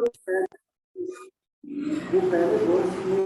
वो पहले वर्ड्स में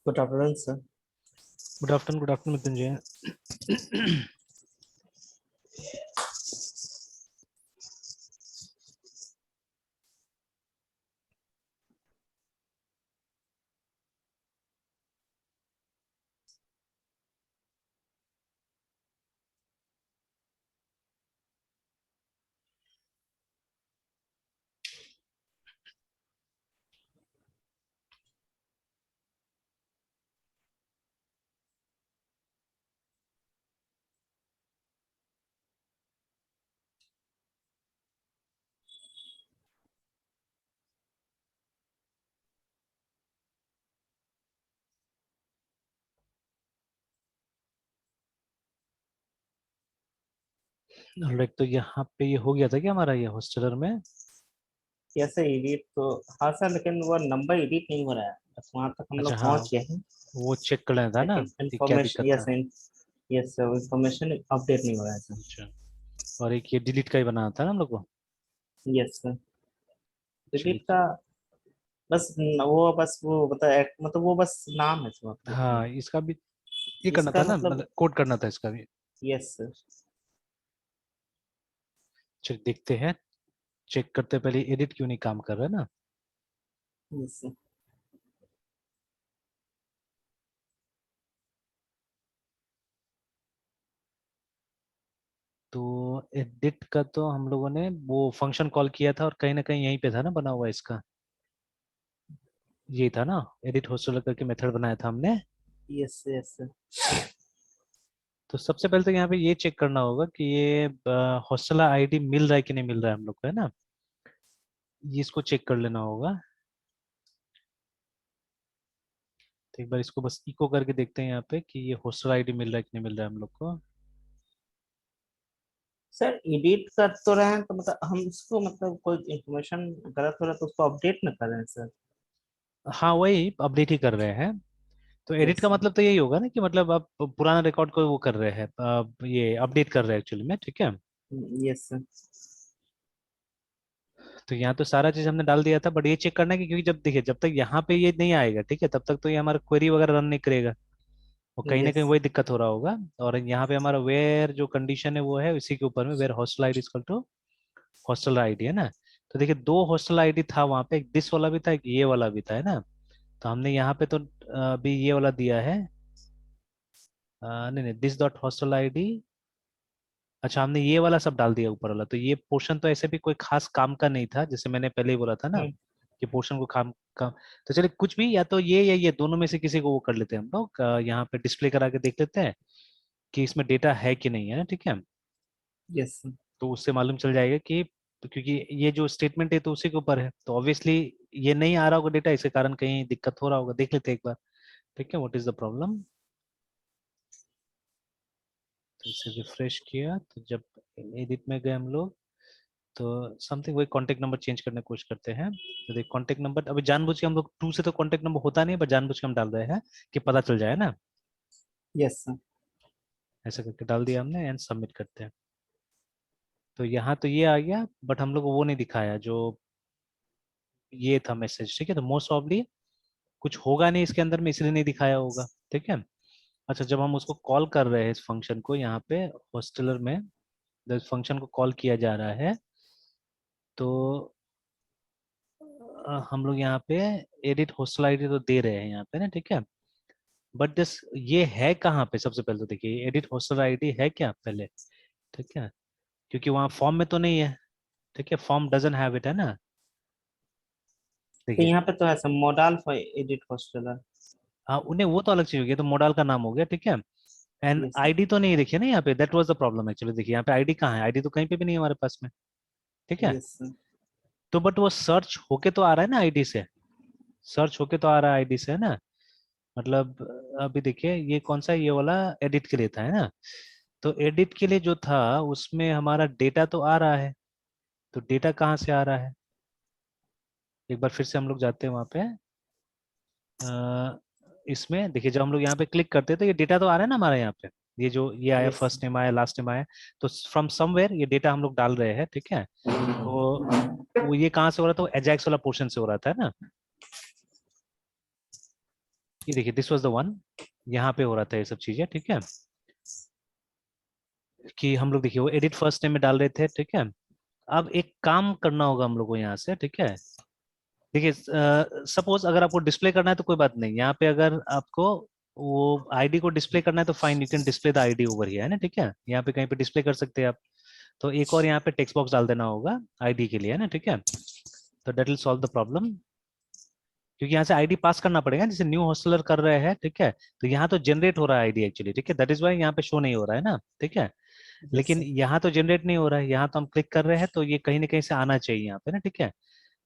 good afternoon sir. Good afternoon Mrityunjay. Alright, तो यहाँ पे ये हो गया था क्या हमारा ये हॉस्टलर में? कैसे एडिट तो हाँ सर, लेकिन वो नंबर एडिट नहीं हो रहा है, बस वहाँ तक हम अच्छा लोग हाँ, पहुँच गए हैं। वो चेक कर लेना था ना लेकिन कि क्या इंफॉर्मेशन, दिक्कत था। यस सर, इंफॉर्मेशन अपडेट नहीं हो रहा है सर। अच्छा, और एक ये डिलीट का ही बनाना था ना हम लोग को। Yes sir. डिलीट चलिए, का वो बता, मतलब वो बस नाम है सर, मतलब हाँ इसका भी ये करना इसका था ना, मतलब। मतलब कोड करना था इसका भी। Yes sir. चलिए देखते हैं, चेक करते हैं पहले एडिट क्यों नहीं काम कर रहा है ना। Yes sir. तो एडिट का तो हम लोगों ने वो फंक्शन कॉल किया था और कहीं ना कहीं यहीं पे था ना बना हुआ इसका। ये था ना, एडिट हॉस्टलर करके मेथड बनाया था हमने। Yes yes sir. तो सबसे पहले तो यहाँ पे ये चेक करना होगा कि ये हॉस्टल आईडी मिल रहा है कि नहीं मिल रहा है हम लोग को, है ना। ये इसको चेक कर लेना होगा। तो एक बार इसको बस इको करके देखते हैं यहाँ पे कि ये हॉस्टल आईडी मिल रहा है कि नहीं मिल रहा है हम लोग को। सर एडिट कर तो रहे हैं, तो मतलब हम इसको, मतलब कोई इंफॉर्मेशन गलत हो रहा है तो उसको अपडेट न कर रहे हैं सर। हाँ वही अपडेट ही कर रहे हैं। तो एडिट यस का सर। मतलब तो यही होगा ना कि मतलब आप पुराना रिकॉर्ड को वो कर रहे हैं, ये अपडेट कर रहे हैं एक्चुअली में, ठीक है। Yes sir. तो यहाँ तो सारा चीज हमने डाल दिया था, बट ये चेक करना है कि क्योंकि जब देखिए जब तक यहाँ पे ये नहीं आएगा, ठीक है, तब तक तो ये हमारा क्वेरी वगैरह रन नहीं करेगा। और कहीं ना कहीं यस वही दिक्कत हो रहा होगा। और यहाँ पे हमारा वेयर जो कंडीशन है वो है इसी के ऊपर में, where hostel ID equal to hostel ID, है ना। तो देखिए दो हॉस्टल आईडी था वहाँ पे, एक दिस वाला भी था एक ये वाला भी था, है ना। तो हमने यहाँ पे तो अभी ये वाला दिया है। नहीं नहीं, दिस डॉट हॉस्टल आईडी। अच्छा, हमने ये वाला सब डाल दिया ऊपर वाला, तो ये पोर्शन तो ऐसे भी कोई खास काम का नहीं था, जैसे मैंने पहले ही बोला था ना कि पोर्शन को काम। तो चलिए कुछ भी, या तो ये या ये दोनों में से किसी को वो कर लेते हैं हम लोग, यहाँ पे डिस्प्ले करा के देख लेते हैं कि इसमें डेटा है कि नहीं है, ठीक है। यस तो उससे मालूम चल जाएगा कि, क्योंकि ये जो स्टेटमेंट है तो उसी के ऊपर है, तो ऑब्वियसली ये नहीं आ रहा होगा डेटा, इसके कारण कहीं दिक्कत हो रहा होगा, देख लेते हैं एक बार, ठीक है, व्हाट इज द प्रॉब्लम। तो इसे रिफ्रेश किया तो जब एडिट में गए हम लोग, तो समथिंग वही कॉन्टेक्ट नंबर चेंज करने की कोशिश करते हैं। तो देख कॉन्टेक्ट नंबर अभी जानबूझ के हम लोग टू से तो कॉन्टेक्ट नंबर होता नहीं है, पर जानबूझ के हम डाल रहे हैं कि पता चल जाए ना। Yes sir. ऐसा करके डाल दिया हमने एंड सबमिट करते हैं। तो यहाँ तो ये आ गया, बट हम लोग को वो नहीं दिखाया जो ये था मैसेज, ठीक है। तो मोस्ट ऑफली कुछ होगा नहीं इसके अंदर में, इसलिए नहीं दिखाया होगा, ठीक है। अच्छा, जब हम उसको कॉल कर रहे हैं इस फंक्शन को यहाँ पे हॉस्टलर में, जब इस फंक्शन को कॉल किया जा रहा है, तो हम लोग यहाँ पे एडिट हॉस्टल आईडी तो दे रहे हैं यहाँ पे ना, ठीक है। बट दिस ये है कहाँ पे, सबसे पहले तो देखिए एडिट हॉस्टल आईडी है क्या पहले, ठीक है, क्योंकि वहाँ फॉर्म में तो नहीं है, ठीक है, फॉर्म डजन हैव इट, है ना। तो देखिए, यहाँ पे तो है sir, model for edit hosteller. हाँ उन्हें वो तो अलग चीज हो गया, तो मॉडल का नाम हो गया, ठीक है। एंड यस आईडी तो नहीं, देखिए ना यहाँ पे, that was the problem actually. देखिए यहाँ पे आईडी कहाँ है, आईडी तो कहीं पे भी नहीं है हमारे पास में, ठीक है। Yes sir. तो बट वो सर्च होके तो आ रहा है ना आईडी से, सर्च होके तो आ रहा है आईडी से, है ना। मतलब अभी देखिए ये कौन सा है? ये वाला एडिट के लिए था, है ना। तो एडिट के लिए जो था उसमें हमारा डेटा तो आ रहा है, तो डेटा कहाँ से आ रहा है, एक बार फिर से हम लोग जाते हैं वहाँ पे। इसमें देखिए जब हम लोग यहाँ पे क्लिक करते हैं तो ये डेटा तो आ रहा है ना हमारे यहाँ पे, ये जो ये आया यस फर्स्ट नेम आया लास्ट नेम आया, तो फ्रॉम समवेयर ये डेटा हम लोग डाल रहे हैं, ठीक है। तो वो ये कहाँ से हो रहा था, वो एजाक्स वाला पोर्शन से हो रहा था, है ना। ये देखिए दिस वाज द वन, यहाँ पे हो रहा था ये सब चीजें, ठीक है, कि हम लोग देखिए वो एडिट फर्स्ट नेम में डाल रहे थे, ठीक है। अब एक काम करना होगा हम लोग को यहाँ से, ठीक है। देखिए सपोज अगर आपको डिस्प्ले करना है तो कोई बात नहीं, यहाँ पे अगर आपको वो आईडी को डिस्प्ले करना है तो fine, you can display the ID over here, है ना, ठीक है, यहाँ पे कहीं पे डिस्प्ले कर सकते हैं आप। तो एक और यहाँ पे टेक्स्ट बॉक्स डाल देना होगा आईडी के लिए, है ना, ठीक है। तो that will solve the problem, क्योंकि यहाँ से आईडी पास करना पड़ेगा, जैसे न्यू हॉस्टलर कर रहे हैं, ठीक है। तो यहाँ तो जनरेट हो रहा है आईडी एक्चुअली, ठीक है, दैट इज वाई यहाँ पे शो नहीं हो रहा है ना, ठीक है। यस लेकिन सर। यहाँ तो जनरेट नहीं हो रहा है, यहाँ तो हम क्लिक कर रहे हैं तो ये कहीं ना कहीं से आना चाहिए यहाँ पे ना, ठीक है।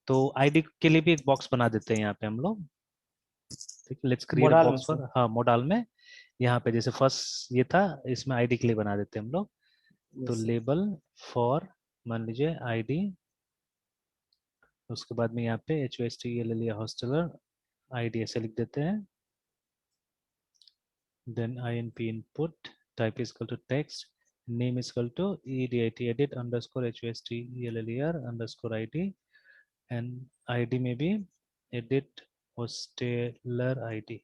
तो आईडी के लिए भी एक बॉक्स बना देते हैं यहाँ पे हम लोग, ठीक है, लेट्स क्रिएट अ मोडाल में बॉक्स सर। फॉर, हाँ मोडाल में, यहाँ पे जैसे फर्स्ट ये था, इसमें आईडी के लिए बना देते हैं हम लोग। तो यस सर। लेबल फॉर, मान लीजिए आईडी, उसके बाद में यहाँ पे एच ओ एस टी ले लिया हॉस्टलर, आईडी ऐसे लिख देते हैं, then inp input, type is equal to text, name is equal to edit edit underscore hostler underscore id, and id में भी edit hosteler id।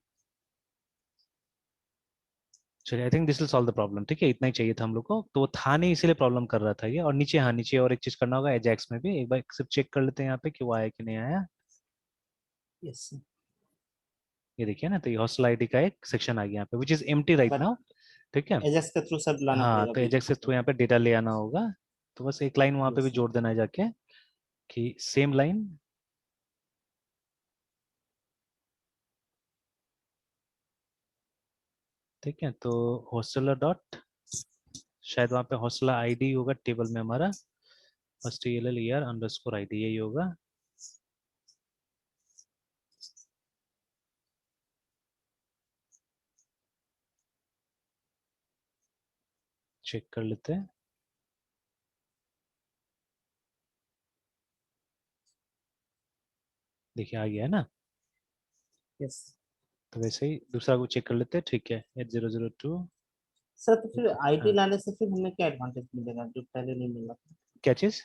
चलिए, I think this will solve the problem, ठीक है, इतना ही चाहिए था हम लोग को, तो वो था नहीं इसीलिए प्रॉब्लम कर रहा था ये। और नीचे, हाँ नीचे और एक चीज करना होगा, एजेक्स में भी एक बार सिर्फ चेक कर लेते हैं यहाँ पे कि वो आया कि नहीं आया। Yes sir. ये देखिए ना, तो ये हॉस्टल आईडी का एक सेक्शन आ गया यहाँ पे which is empty right but now, ठीक है। एजेक्स के थ्रू सब लाना हाँ, पड़ेगा तो बीच एजेक्स में के थ्रू तो। यहाँ पे डेटा ले आना होगा। तो बस एक लाइन वहां पे यस भी सर। जोड़ देना है जाके, कि सेम लाइन, ठीक है। तो हॉस्टलर डॉट, शायद वहां पे हॉस्टलर आईडी होगा टेबल में हमारा, hostler अंडरस्कोर आईडी, यही होगा। चेक कर लेते हैं, देखिए आ गया है ना। यस तो वैसे ही दूसरा को चेक कर लेते हैं, ठीक है, 8002। सर। तो फिर आईडी हाँ, लाने से फिर हमें क्या एडवांटेज मिलेगा जो पहले नहीं मिला था? क्या चीज?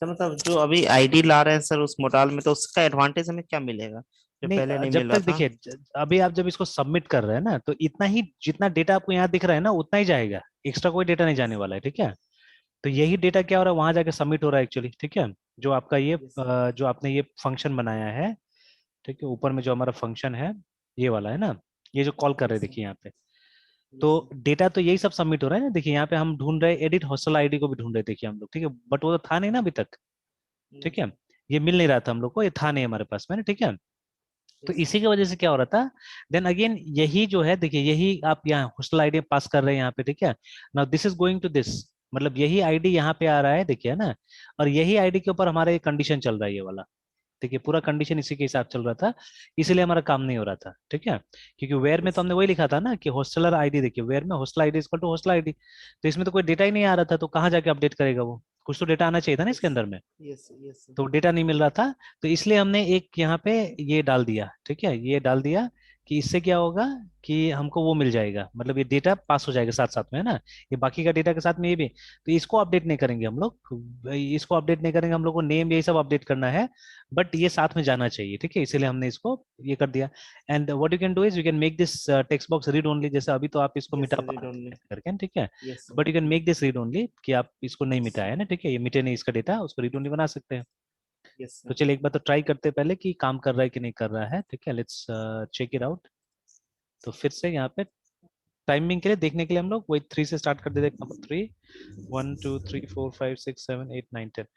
सर मतलब जो अभी आईडी ला रहे हैं सर उस मोडाल में, तो उसका एडवांटेज हमें क्या मिलेगा जो नहीं, पहले नहीं जब मिल रहा तक था? देखिए, अभी आप जब इसको सबमिट कर रहे हैं ना, तो इतना ही जितना डेटा आपको यहाँ दिख रहा है ना उतना ही जाएगा, एक्स्ट्रा कोई डेटा नहीं जाने वाला है, ठीक है। तो यही डेटा क्या हो रहा है, वहां जाके सबमिट हो रहा है एक्चुअली, ठीक है। जो आपका ये यस जो आपने ये फंक्शन बनाया है, ठीक है, ऊपर में जो हमारा फंक्शन है ये वाला है ना, ये जो कॉल कर रहे हैं यस देखिए यहाँ पे, यस तो डेटा तो यही सब सबमिट हो रहा है ना। देखिए यहाँ पे हम ढूंढ रहे हैं एडिट हॉस्टल आईडी को भी ढूंढ रहे थे, देखिए हम लोग, ठीक है, बट वो तो था नहीं ना अभी तक, ठीक है। ये मिल नहीं रहा था हम लोग को, ये था नहीं हमारे पास में ना, ठीक है। तो यस इसी की वजह से क्या हो रहा था, देन अगेन यही जो है, देखिए यही आप यहाँ हॉस्टल आईडी पास कर रहे हैं यहाँ पे, ठीक है। Now this is going to this, मतलब यही आईडी यहाँ पे आ रहा है, देखिए है ना। और यही आईडी के ऊपर हमारा ये कंडीशन चल रहा है ये वाला, देखिए पूरा कंडीशन इसी के हिसाब चल रहा था, इसलिए हमारा काम नहीं हो रहा था, ठीक है। क्योंकि वेयर में तो यस हमने वही लिखा था ना कि हॉस्टलर आईडी, देखिए वेयर में hostel ID equal to hostel ID, तो इसमें तो कोई डेटा ही नहीं आ रहा था, तो कहाँ जाके अपडेट करेगा वो, कुछ तो डेटा आना चाहिए था ना इसके अंदर में। यस यस तो डेटा नहीं मिल रहा था, तो इसलिए हमने एक यहाँ पे ये डाल दिया, ठीक है, ये डाल दिया कि इससे क्या होगा कि हमको वो मिल जाएगा, मतलब ये डेटा पास हो जाएगा साथ साथ में, है ना। ये बाकी का डेटा के साथ में ये भी, तो इसको अपडेट नहीं करेंगे हम लोग, इसको अपडेट नहीं करेंगे हम लोग को, नेम यही सब अपडेट करना है, बट ये साथ में जाना चाहिए, ठीक है, इसीलिए हमने इसको ये कर दिया। And what you can do is you can make this text box read only, जैसे अभी तो आप इसको यस मिटा रीड पा ओनली। करके, ठीक है। Yes but you can make this read only, कि आप इसको नहीं यस मिटाया ना, ठीक है, ये मिटे नहीं इसका डेटा, उसको रीड ओनली बना सकते हैं। यस तो चलिए एक बार तो ट्राई करते हैं पहले कि काम कर रहा है कि नहीं कर रहा है, ठीक है, लेट्स चेक इट आउट। तो फिर से यहाँ पे टाइमिंग के लिए देखने के लिए हम लोग वही 3 से स्टार्ट कर देते हैं, नंबर 3, 1 2 3 4 5 6 7 8 9 10,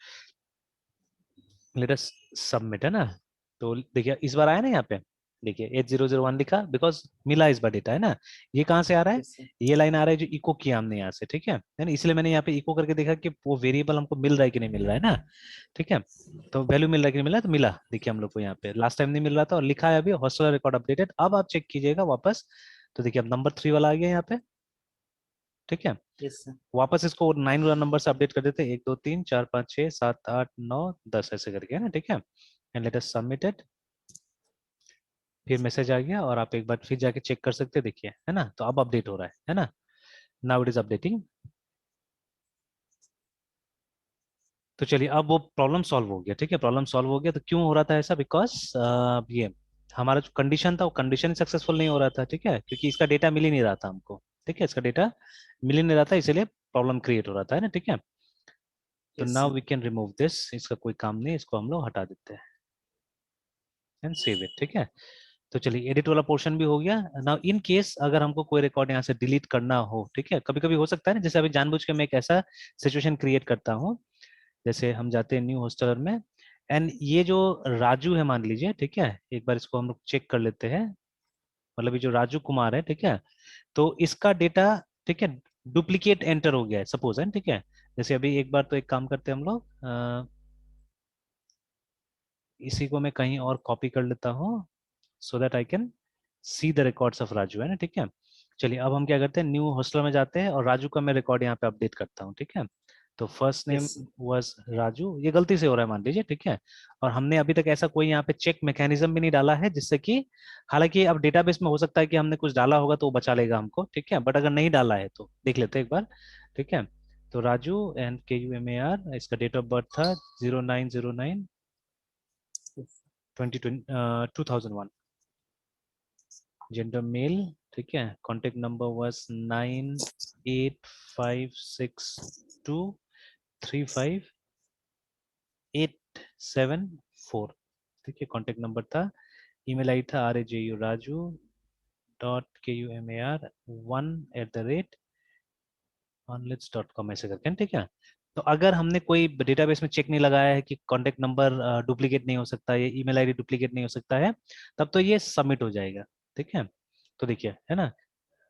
लेट अस सबमिट, है ना। तो देखिए इस बार आया ना यहाँ पे, देखिए 8001 लिखा, बिकॉज मिला इस बार डेटा, है ना। ये कहाँ से आ रहा है, यस ये लाइन आ रहा है जो इको किया हमने यहाँ से, ठीक है ना, इसलिए मैंने यहाँ पे इको करके देखा कि वो वेरिएबल हमको मिल रहा है कि नहीं मिल रहा है ना, ठीक है। तो वैल्यू मिल रहा है कि नहीं मिल रहा है, तो मिला, देखिए हम लोग को यहाँ पे लास्ट टाइम नहीं मिल रहा था, और लिखा है अभी हॉस्टल रिकॉर्ड अपडेटेड। अब आप चेक कीजिएगा वापस, तो देखिए अब नंबर 3 वाला आ गया यहाँ पे, ठीक है। यस वापस इसको 9 वाला नंबर से अपडेट कर देते हैं, 1 2 3 4 5 6 7 8 9 10 ऐसे करके, है ना, ठीक है। एंड लेट अस सबमिटेड, फिर मैसेज आ गया, और आप एक बार फिर जाके चेक कर सकते हैं, देखिए, है ना, तो अब अपडेट हो रहा है ना। Now it is updating. तो चलिए अब वो प्रॉब्लम सॉल्व हो गया, ठीक है, प्रॉब्लम सॉल्व हो गया। तो क्यों हो रहा था ऐसा, बिकॉज ये हमारा जो कंडीशन था वो कंडीशन सक्सेसफुल नहीं हो रहा था, ठीक है, क्योंकि इसका डेटा मिल ही नहीं रहा था हमको, ठीक है, इसका डेटा मिल ही नहीं रहा था, इसलिए प्रॉब्लम क्रिएट हो रहा था, है ना, ठीक है। तो Yes, now sir. We can remove this, इसका कोई काम नहीं, इसको हम लोग हटा देते हैं एंड सेव इट, ठीक है। तो चलिए एडिट वाला पोर्शन भी हो गया। नाउ इन केस अगर हमको कोई रिकॉर्ड यहाँ से डिलीट करना हो, ठीक है, कभी कभी हो सकता है ना, जैसे अभी जानबूझ के मैं एक ऐसा सिचुएशन क्रिएट करता हूँ, जैसे हम जाते हैं न्यू हॉस्टलर में, एंड ये जो राजू है मान लीजिए, ठीक है, एक बार इसको हम लोग चेक कर लेते हैं, मतलब ये जो राजू कुमार है, ठीक है, तो इसका डेटा, ठीक है, डुप्लीकेट एंटर हो गया है सपोज, है, ठीक है। जैसे अभी एक बार तो एक काम करते हैं हम लोग, इसी को मैं कहीं और कॉपी कर लेता हूँ so that I can see the records of Raju, है ना, ठीक है। चलिए अब हम क्या करते हैं, न्यू हॉस्टल में जाते हैं और राजू का मैं रिकॉर्ड यहाँ पे अपडेट करता हूँ, ठीक है। तो first name Yes, sir. Was Raju, ये गलती से हो रहा है मान लीजिए, ठीक है। और हमने अभी तक ऐसा कोई यहाँ पे चेक मैकेनिज्म भी नहीं डाला है, जिससे कि हालांकि अब डेटाबेस में हो सकता है कि हमने कुछ डाला होगा तो वो बचा लेगा हमको, ठीक है, बट अगर नहीं डाला है तो देख लेते हैं एक बार, ठीक है। तो राजू एंड KUMAR, इसका डेट ऑफ बर्थ था 0909 Yes. 2001, जेंडर मेल, ठीक है, कॉन्टेक्ट नंबर वाज 9856235874, ठीक है, कॉन्टेक्ट नंबर था। ईमेल आई था raju.kumar1@onlets.com, ऐसे करके, ठीक है। तो अगर हमने कोई डेटाबेस में चेक नहीं लगाया है कि कॉन्टेक्ट नंबर डुप्लीकेट नहीं हो सकता है, ईमेल आईडी डुप्लीकेट नहीं हो सकता है, तब तो ये सबमिट हो जाएगा, ठीक है। तो देखिए, है ना,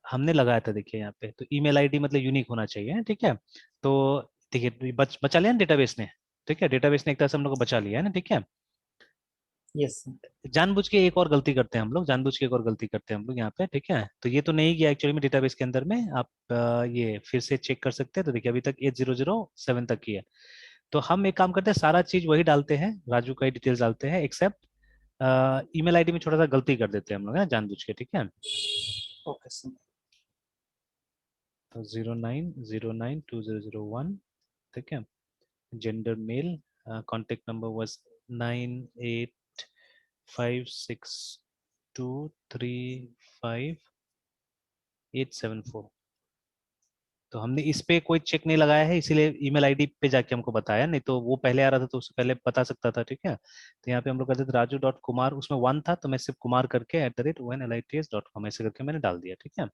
हमने लगाया था, देखिए यहाँ पे, तो ईमेल आईडी मतलब यूनिक होना चाहिए, ठीक है। तो देखिए तो ये बचा लिया ना डेटाबेस ने, ठीक है, डेटाबेस ने एक तरह से हम लोग को बचा लिया है ना, ठीक है। Yes, sir. जानबूझ के एक और गलती करते हैं हम लोग, जानबूझ के एक और गलती करते हैं हम लोग यहाँ पे, ठीक है। तो ये तो नहीं गया एक्चुअली में डेटाबेस के अंदर में, आप ये फिर से चेक कर सकते हैं। तो देखिए अभी तक 8007 तक की है। तो हम एक काम करते हैं, सारा चीज वही डालते हैं, राजू का ही डिटेल्स डालते हैं, एक्सेप्ट ईमेल आईडी में छोटा सा गलती कर देते हैं हम लोग, है ना, जानबूझ के, ठीक है। Okay, sir. तो 09092001, ठीक है, gender male, contact number was 9856235874। तो हमने इस पे कोई चेक नहीं लगाया है, इसीलिए ईमेल आईडी पे जाके हमको बताया, नहीं तो वो पहले आ रहा था तो उससे पहले बता सकता था, ठीक है। तो यहाँ पे हम लोग कहते थे राजू.कुमार, उसमें वन था तो मैं सिर्फ कुमार करके @onlits.com ऐसे करके मैंने डाल दिया, ठीक है,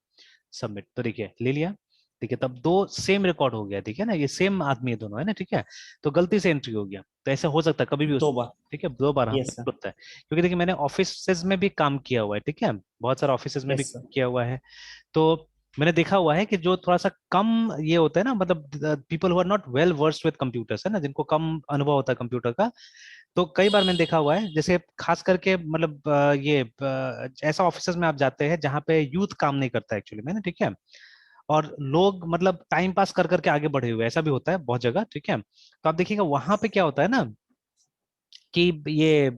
सबमिट। तो देखिए ले लिया, ठीक है, तब दो सेम रिकॉर्ड हो गया, ठीक है ना, ये सेम आदमी है दोनों, है ना, ठीक है। तो गलती से एंट्री हो गया, तो ऐसा हो सकता है कभी भी, दो बार. ठीक है, दो बार हम Yes, sir. होता है, क्योंकि देखिए मैंने ऑफिस में भी काम किया हुआ है, ठीक है, बहुत सारे ऑफिस में भी Yes, sir. किया हुआ है। तो मैंने देखा हुआ है कि जो थोड़ा सा कम ये होता है ना, मतलब people who are not well versed with computers, है ना, जिनको कम अनुभव होता है कंप्यूटर का, तो कई बार मैंने देखा हुआ है, जैसे खास करके मतलब ऐसा ऑफिस में आप जाते हैं जहाँ पे यूथ काम नहीं करता एक्चुअली में ना, ठीक है, और लोग मतलब टाइम पास कर करके आगे बढ़े हुए, ऐसा भी होता है बहुत जगह, ठीक है। तो आप देखिएगा वहां पे क्या होता है ना, कि ये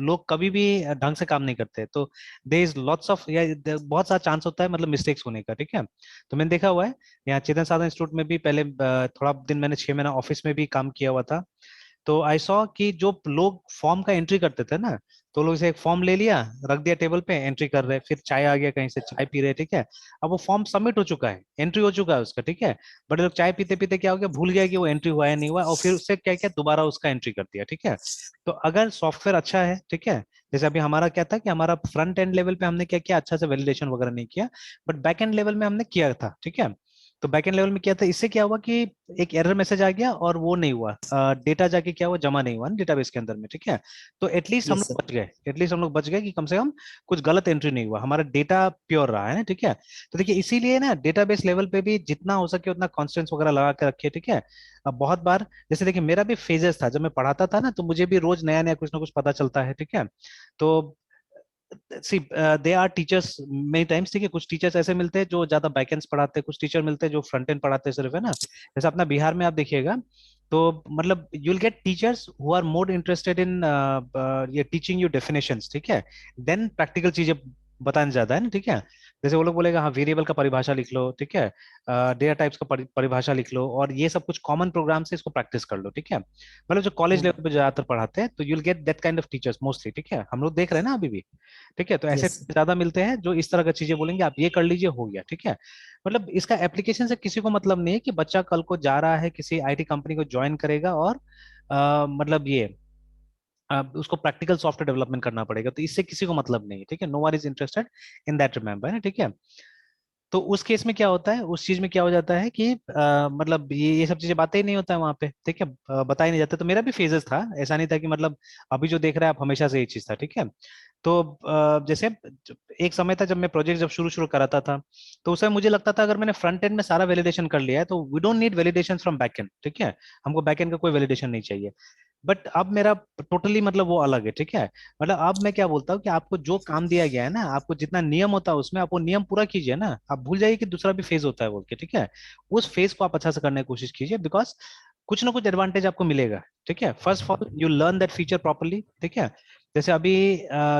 लोग कभी भी ढंग से काम नहीं करते, तो देयर इज लॉट्स ऑफ, या बहुत सारा चांस होता है मतलब मिस्टेक्स होने का, ठीक है। तो मैंने देखा हुआ है यहाँ चेतन साधन इंस्टीट्यूट में भी पहले थोड़ा दिन मैंने 6 महीना ऑफिस में भी काम किया हुआ था। तो आई सॉ कि जो लोग फॉर्म का एंट्री करते थे ना, तो लोग से एक फॉर्म ले लिया, रख दिया टेबल पे, एंट्री कर रहे, फिर चाय आ गया कहीं से, चाय पी रहे, ठीक है। अब वो फॉर्म सबमिट हो चुका है, एंट्री हो चुका है उसका, ठीक है, बट लोग चाय पीते पीते क्या हो गया, भूल गया कि वो एंट्री हुआ है नहीं हुआ, और फिर उससे क्या किया, दोबारा उसका एंट्री कर दिया, ठीक है। तो अगर सॉफ्टवेयर अच्छा है, ठीक है, जैसे अभी हमारा क्या था कि हमारा फ्रंट एंड लेवल पे हमने क्या किया, अच्छा से वैलिडेशन वगैरह नहीं किया, बट बैक एंड लेवल में हमने किया था, ठीक है। तो बैकएंड लेवल में किया था, इससे क्या हुआ कि एक एरर मैसेज आ गया और वो नहीं हुआ, डेटा जाके क्या हुआ, जमा नहीं हुआ डेटाबेस के अंदर में, ठीक है। तो एटलीस्ट हम Yes, लोग sir. बच गए, एटलीस्ट हम लोग बच गए कि कम से कम कुछ गलत एंट्री नहीं हुआ, हमारा डेटा प्योर रहा है ना, ठीक है। तो देखिए इसीलिए ना डेटाबेस लेवल पे भी जितना हो सके उतना कॉन्स्टेंट्स वगैरह लगा के रखिए, ठीक है। अब बहुत बार जैसे देखिए मेरा भी फेजेस था, जब मैं पढ़ाता था ना तो मुझे भी रोज नया नया कुछ ना कुछ पता चलता है, ठीक है। तो see they are teachers many times, ठीक है, कुछ टीचर्स ऐसे मिलते हैं जो ज्यादा बैकएंड्स पढ़ाते हैं, कुछ टीचर मिलते हैं जो फ्रंट एंड पढ़ाते हैं सिर्फ, है ना। जैसे अपना बिहार में आप देखिएगा, तो मतलब you will get teachers who are more interested in ये टीचिंग यू डेफिनेशंस, ठीक है, देन प्रैक्टिकल चीजें बताने ज्यादा है ना, ठीक है। जैसे वो लोग बोलेगा हाँ वेरिएबल का परिभाषा लिख लो, ठीक है, डेटा टाइप्स का परिभाषा लिख लो, और ये सब कुछ कॉमन प्रोग्राम से इसको प्रैक्टिस कर लो, ठीक है। मतलब जो कॉलेज लेवल पे ज्यादातर पढ़ाते हैं, तो you'll get that kind of teachers mostly, ठीक है, हम लोग देख रहे हैं ना अभी भी, ठीक है। तो ऐसे Yes. ज्यादा मिलते हैं जो इस तरह का चीजें बोलेंगे, आप ये कर लीजिए हो गया, ठीक है। मतलब इसका एप्लीकेशन से किसी को मतलब नहीं है कि बच्चा कल को जा रहा है किसी आईटी कंपनी को ज्वाइन करेगा और मतलब ये उसको प्रैक्टिकल सॉफ्टवेयर डेवलपमेंट करना पड़ेगा, तो इससे किसी को मतलब नहीं है, ठीक है। No one is interested in that, remember, है ना, ठीक है। तो उस केस में क्या होता है, उस चीज में क्या हो जाता है कि मतलब ये सब चीजें बातें ही नहीं होता है वहां पे, ठीक है, बताया नहीं जाता। तो मेरा भी फेजेस था, ऐसा नहीं था कि मतलब अभी जो देख रहे हैं आप हमेशा से ये चीज था, ठीक है। तो जैसे एक समय था जब मैं प्रोजेक्ट जब शुरू शुरू कराता था, तो उस समय मुझे लगता था अगर मैंने फ्रंट एंड में सारा वैलिडेशन कर लिया है तो we don't need validation from back end, ठीक है, हमको बैक एंड का कोई वैलिडेशन नहीं चाहिए। बट अब मेरा टोटली मतलब वो अलग है, ठीक है। मतलब अब मैं क्या बोलता हूँ कि आपको जो काम दिया गया है ना, आपको जितना नियम होता है उसमें आप वो नियम पूरा कीजिए ना, आप भूल जाइए कि दूसरा भी फेज होता है बोल के, ठीक है। उस फेज को आप अच्छा से करने की कोशिश कीजिए, बिकॉज कुछ ना कुछ एडवांटेज आपको मिलेगा, ठीक है। First of all you learn that feature properly, ठीक है। जैसे अभी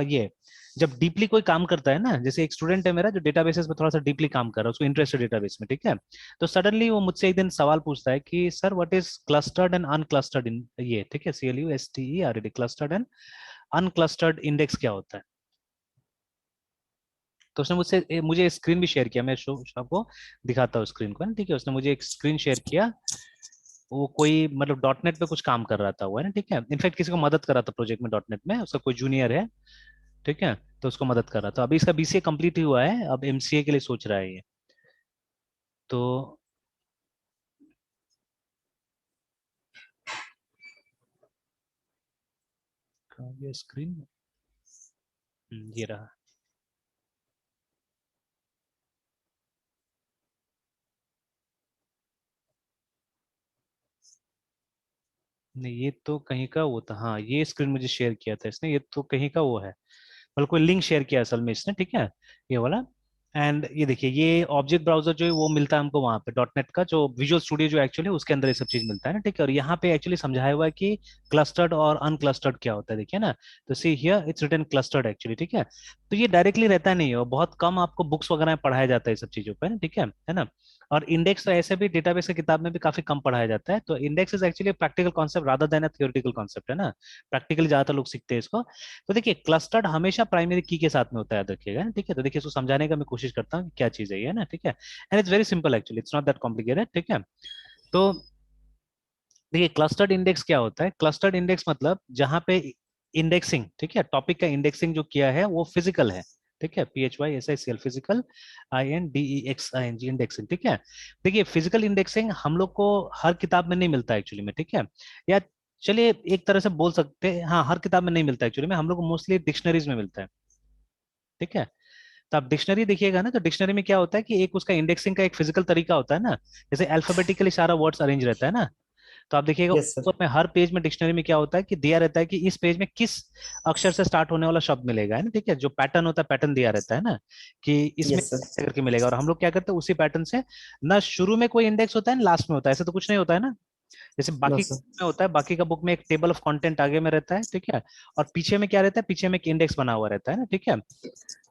ये जब डीपली कोई काम करता है ना, जैसे एक स्टूडेंट है मेरा जो डेटाबेसेस में थोड़ा सा डीपली काम कर रहा है, उसको इंटरेस्ट है डेटाबेस में, ठीक है। तो सडनली वो मुझसे एक दिन सवाल पूछता है कि sir what is clustered and unclustered in ये, ठीक है, CLUSTERED, clustered and unclustered index क्या होता है। तो उसने मुझसे मुझे स्क्रीन भी शेयर किया, मैं आपको दिखाता हूँ स्क्रीन को, है ना, ठीक है। उसने मुझे एक स्क्रीन शेयर किया, वो कोई मतलब डॉट नेट पे कुछ काम कर रहा था वो, है ना, ठीक है। इनफैक्ट किसी को मदद कर रहा था प्रोजेक्ट में डॉट नेट में, उसका कोई जूनियर है, ठीक है, तो उसको मदद कर रहा था। अभी इसका BCA कंप्लीट ही हुआ है, अब MCA के लिए सोच रहा है ये। तो कहाँ गया स्क्रीन, ये रहा। नहीं ये तो कहीं का वो था, हाँ ये स्क्रीन मुझे शेयर किया था इसने, ये तो कहीं का वो है, मतलब कोई लिंक शेयर किया असल में इसने, ठीक है, ये वाला। एंड ये देखिए ये ऑब्जेक्ट ब्राउजर जो है वो मिलता है हमको वहाँ पे डॉट नेट का, जो विजुअल स्टूडियो जो एक्चुअली उसके अंदर ये सब चीज मिलता है ना, ठीक है। और यहाँ पे एक्चुअली समझाया हुआ है कि क्लस्टर्ड और अनक्लस्टर्ड क्या होता है, देखिए ना। तो see here it's written clustered actually, ठीक है। तो ये डायरेक्टली रहता नहीं है, और बहुत कम आपको बुक्स वगैरह में पढ़ाया जाता है ये सब चीजों पर, ठीक है ना। और इंडेक्स तो ऐसे भी डेटाबेस की किताब में भी काफी कम पढ़ाया जाता है। तो index is actually practical concept rather than a theoretical concept, है ना। प्रैक्टिकली ज्यादातर लोग सीखते हैं इसको। तो देखिए क्लस्टर्ड हमेशा प्राइमरी की के साथ में होता है, याद रखिएगा, ठीक है। तो देखिए इसको समझाने का मैं कोशिश करता हूँ कि क्या चीज है ये, ना, ठीक है। And it's very simple actually, it's not that complicated, ठीक है। तो देखिए क्लस्टर्ड इंडेक्स क्या होता है, क्लस्टर्ड इंडेक्स मतलब जहां पे इंडेक्सिंग, ठीक है, टॉपिक का इंडेक्सिंग जो किया है वो फिजिकल है, ठीक है, PHYSICL फिजिकल, INDEXING इंडेक्सिंग, ठीक है। देखिए फिजिकल इंडेक्सिंग हम लोग को हर किताब में नहीं मिलता एक्चुअली में, ठीक है। या चलिए एक तरह से बोल सकते हैं, हाँ हर किताब में नहीं मिलता एक्चुअली में, हम लोग को मोस्टली डिक्शनरीज में मिलता है, ठीक है। तो आप डिक्शनरी देखिएगा ना, तो डिक्शनरी में क्या होता है कि एक उसका इंडेक्सिंग का एक फिजिकल तरीका होता है ना, जैसे अल्फाबेटिकली सारा वर्ड्स अरेंज रहता है ना। तो आप देखिएगा Yes, sir. ऊपर में हर पेज में डिक्शनरी में क्या होता है कि दिया रहता है कि इस पेज में किस अक्षर से स्टार्ट होने वाला शब्द मिलेगा, है ना, ठीक है। जो पैटर्न होता है पैटर्न दिया रहता है ना, कि इसमें Yes, sir. ऐसे करके मिलेगा, और हम लोग क्या करते हैं उसी पैटर्न से, ना शुरू में कोई इंडेक्स होता है ना लास्ट में होता है, ऐसा तो कुछ नहीं होता है ना। जैसे No, बाकी sir. में होता है, बाकी का बुक में एक टेबल ऑफ कंटेंट आगे में रहता है, ठीक है, और पीछे में क्या रहता है, पीछे में एक इंडेक्स बना हुआ रहता है ना, ठीक है।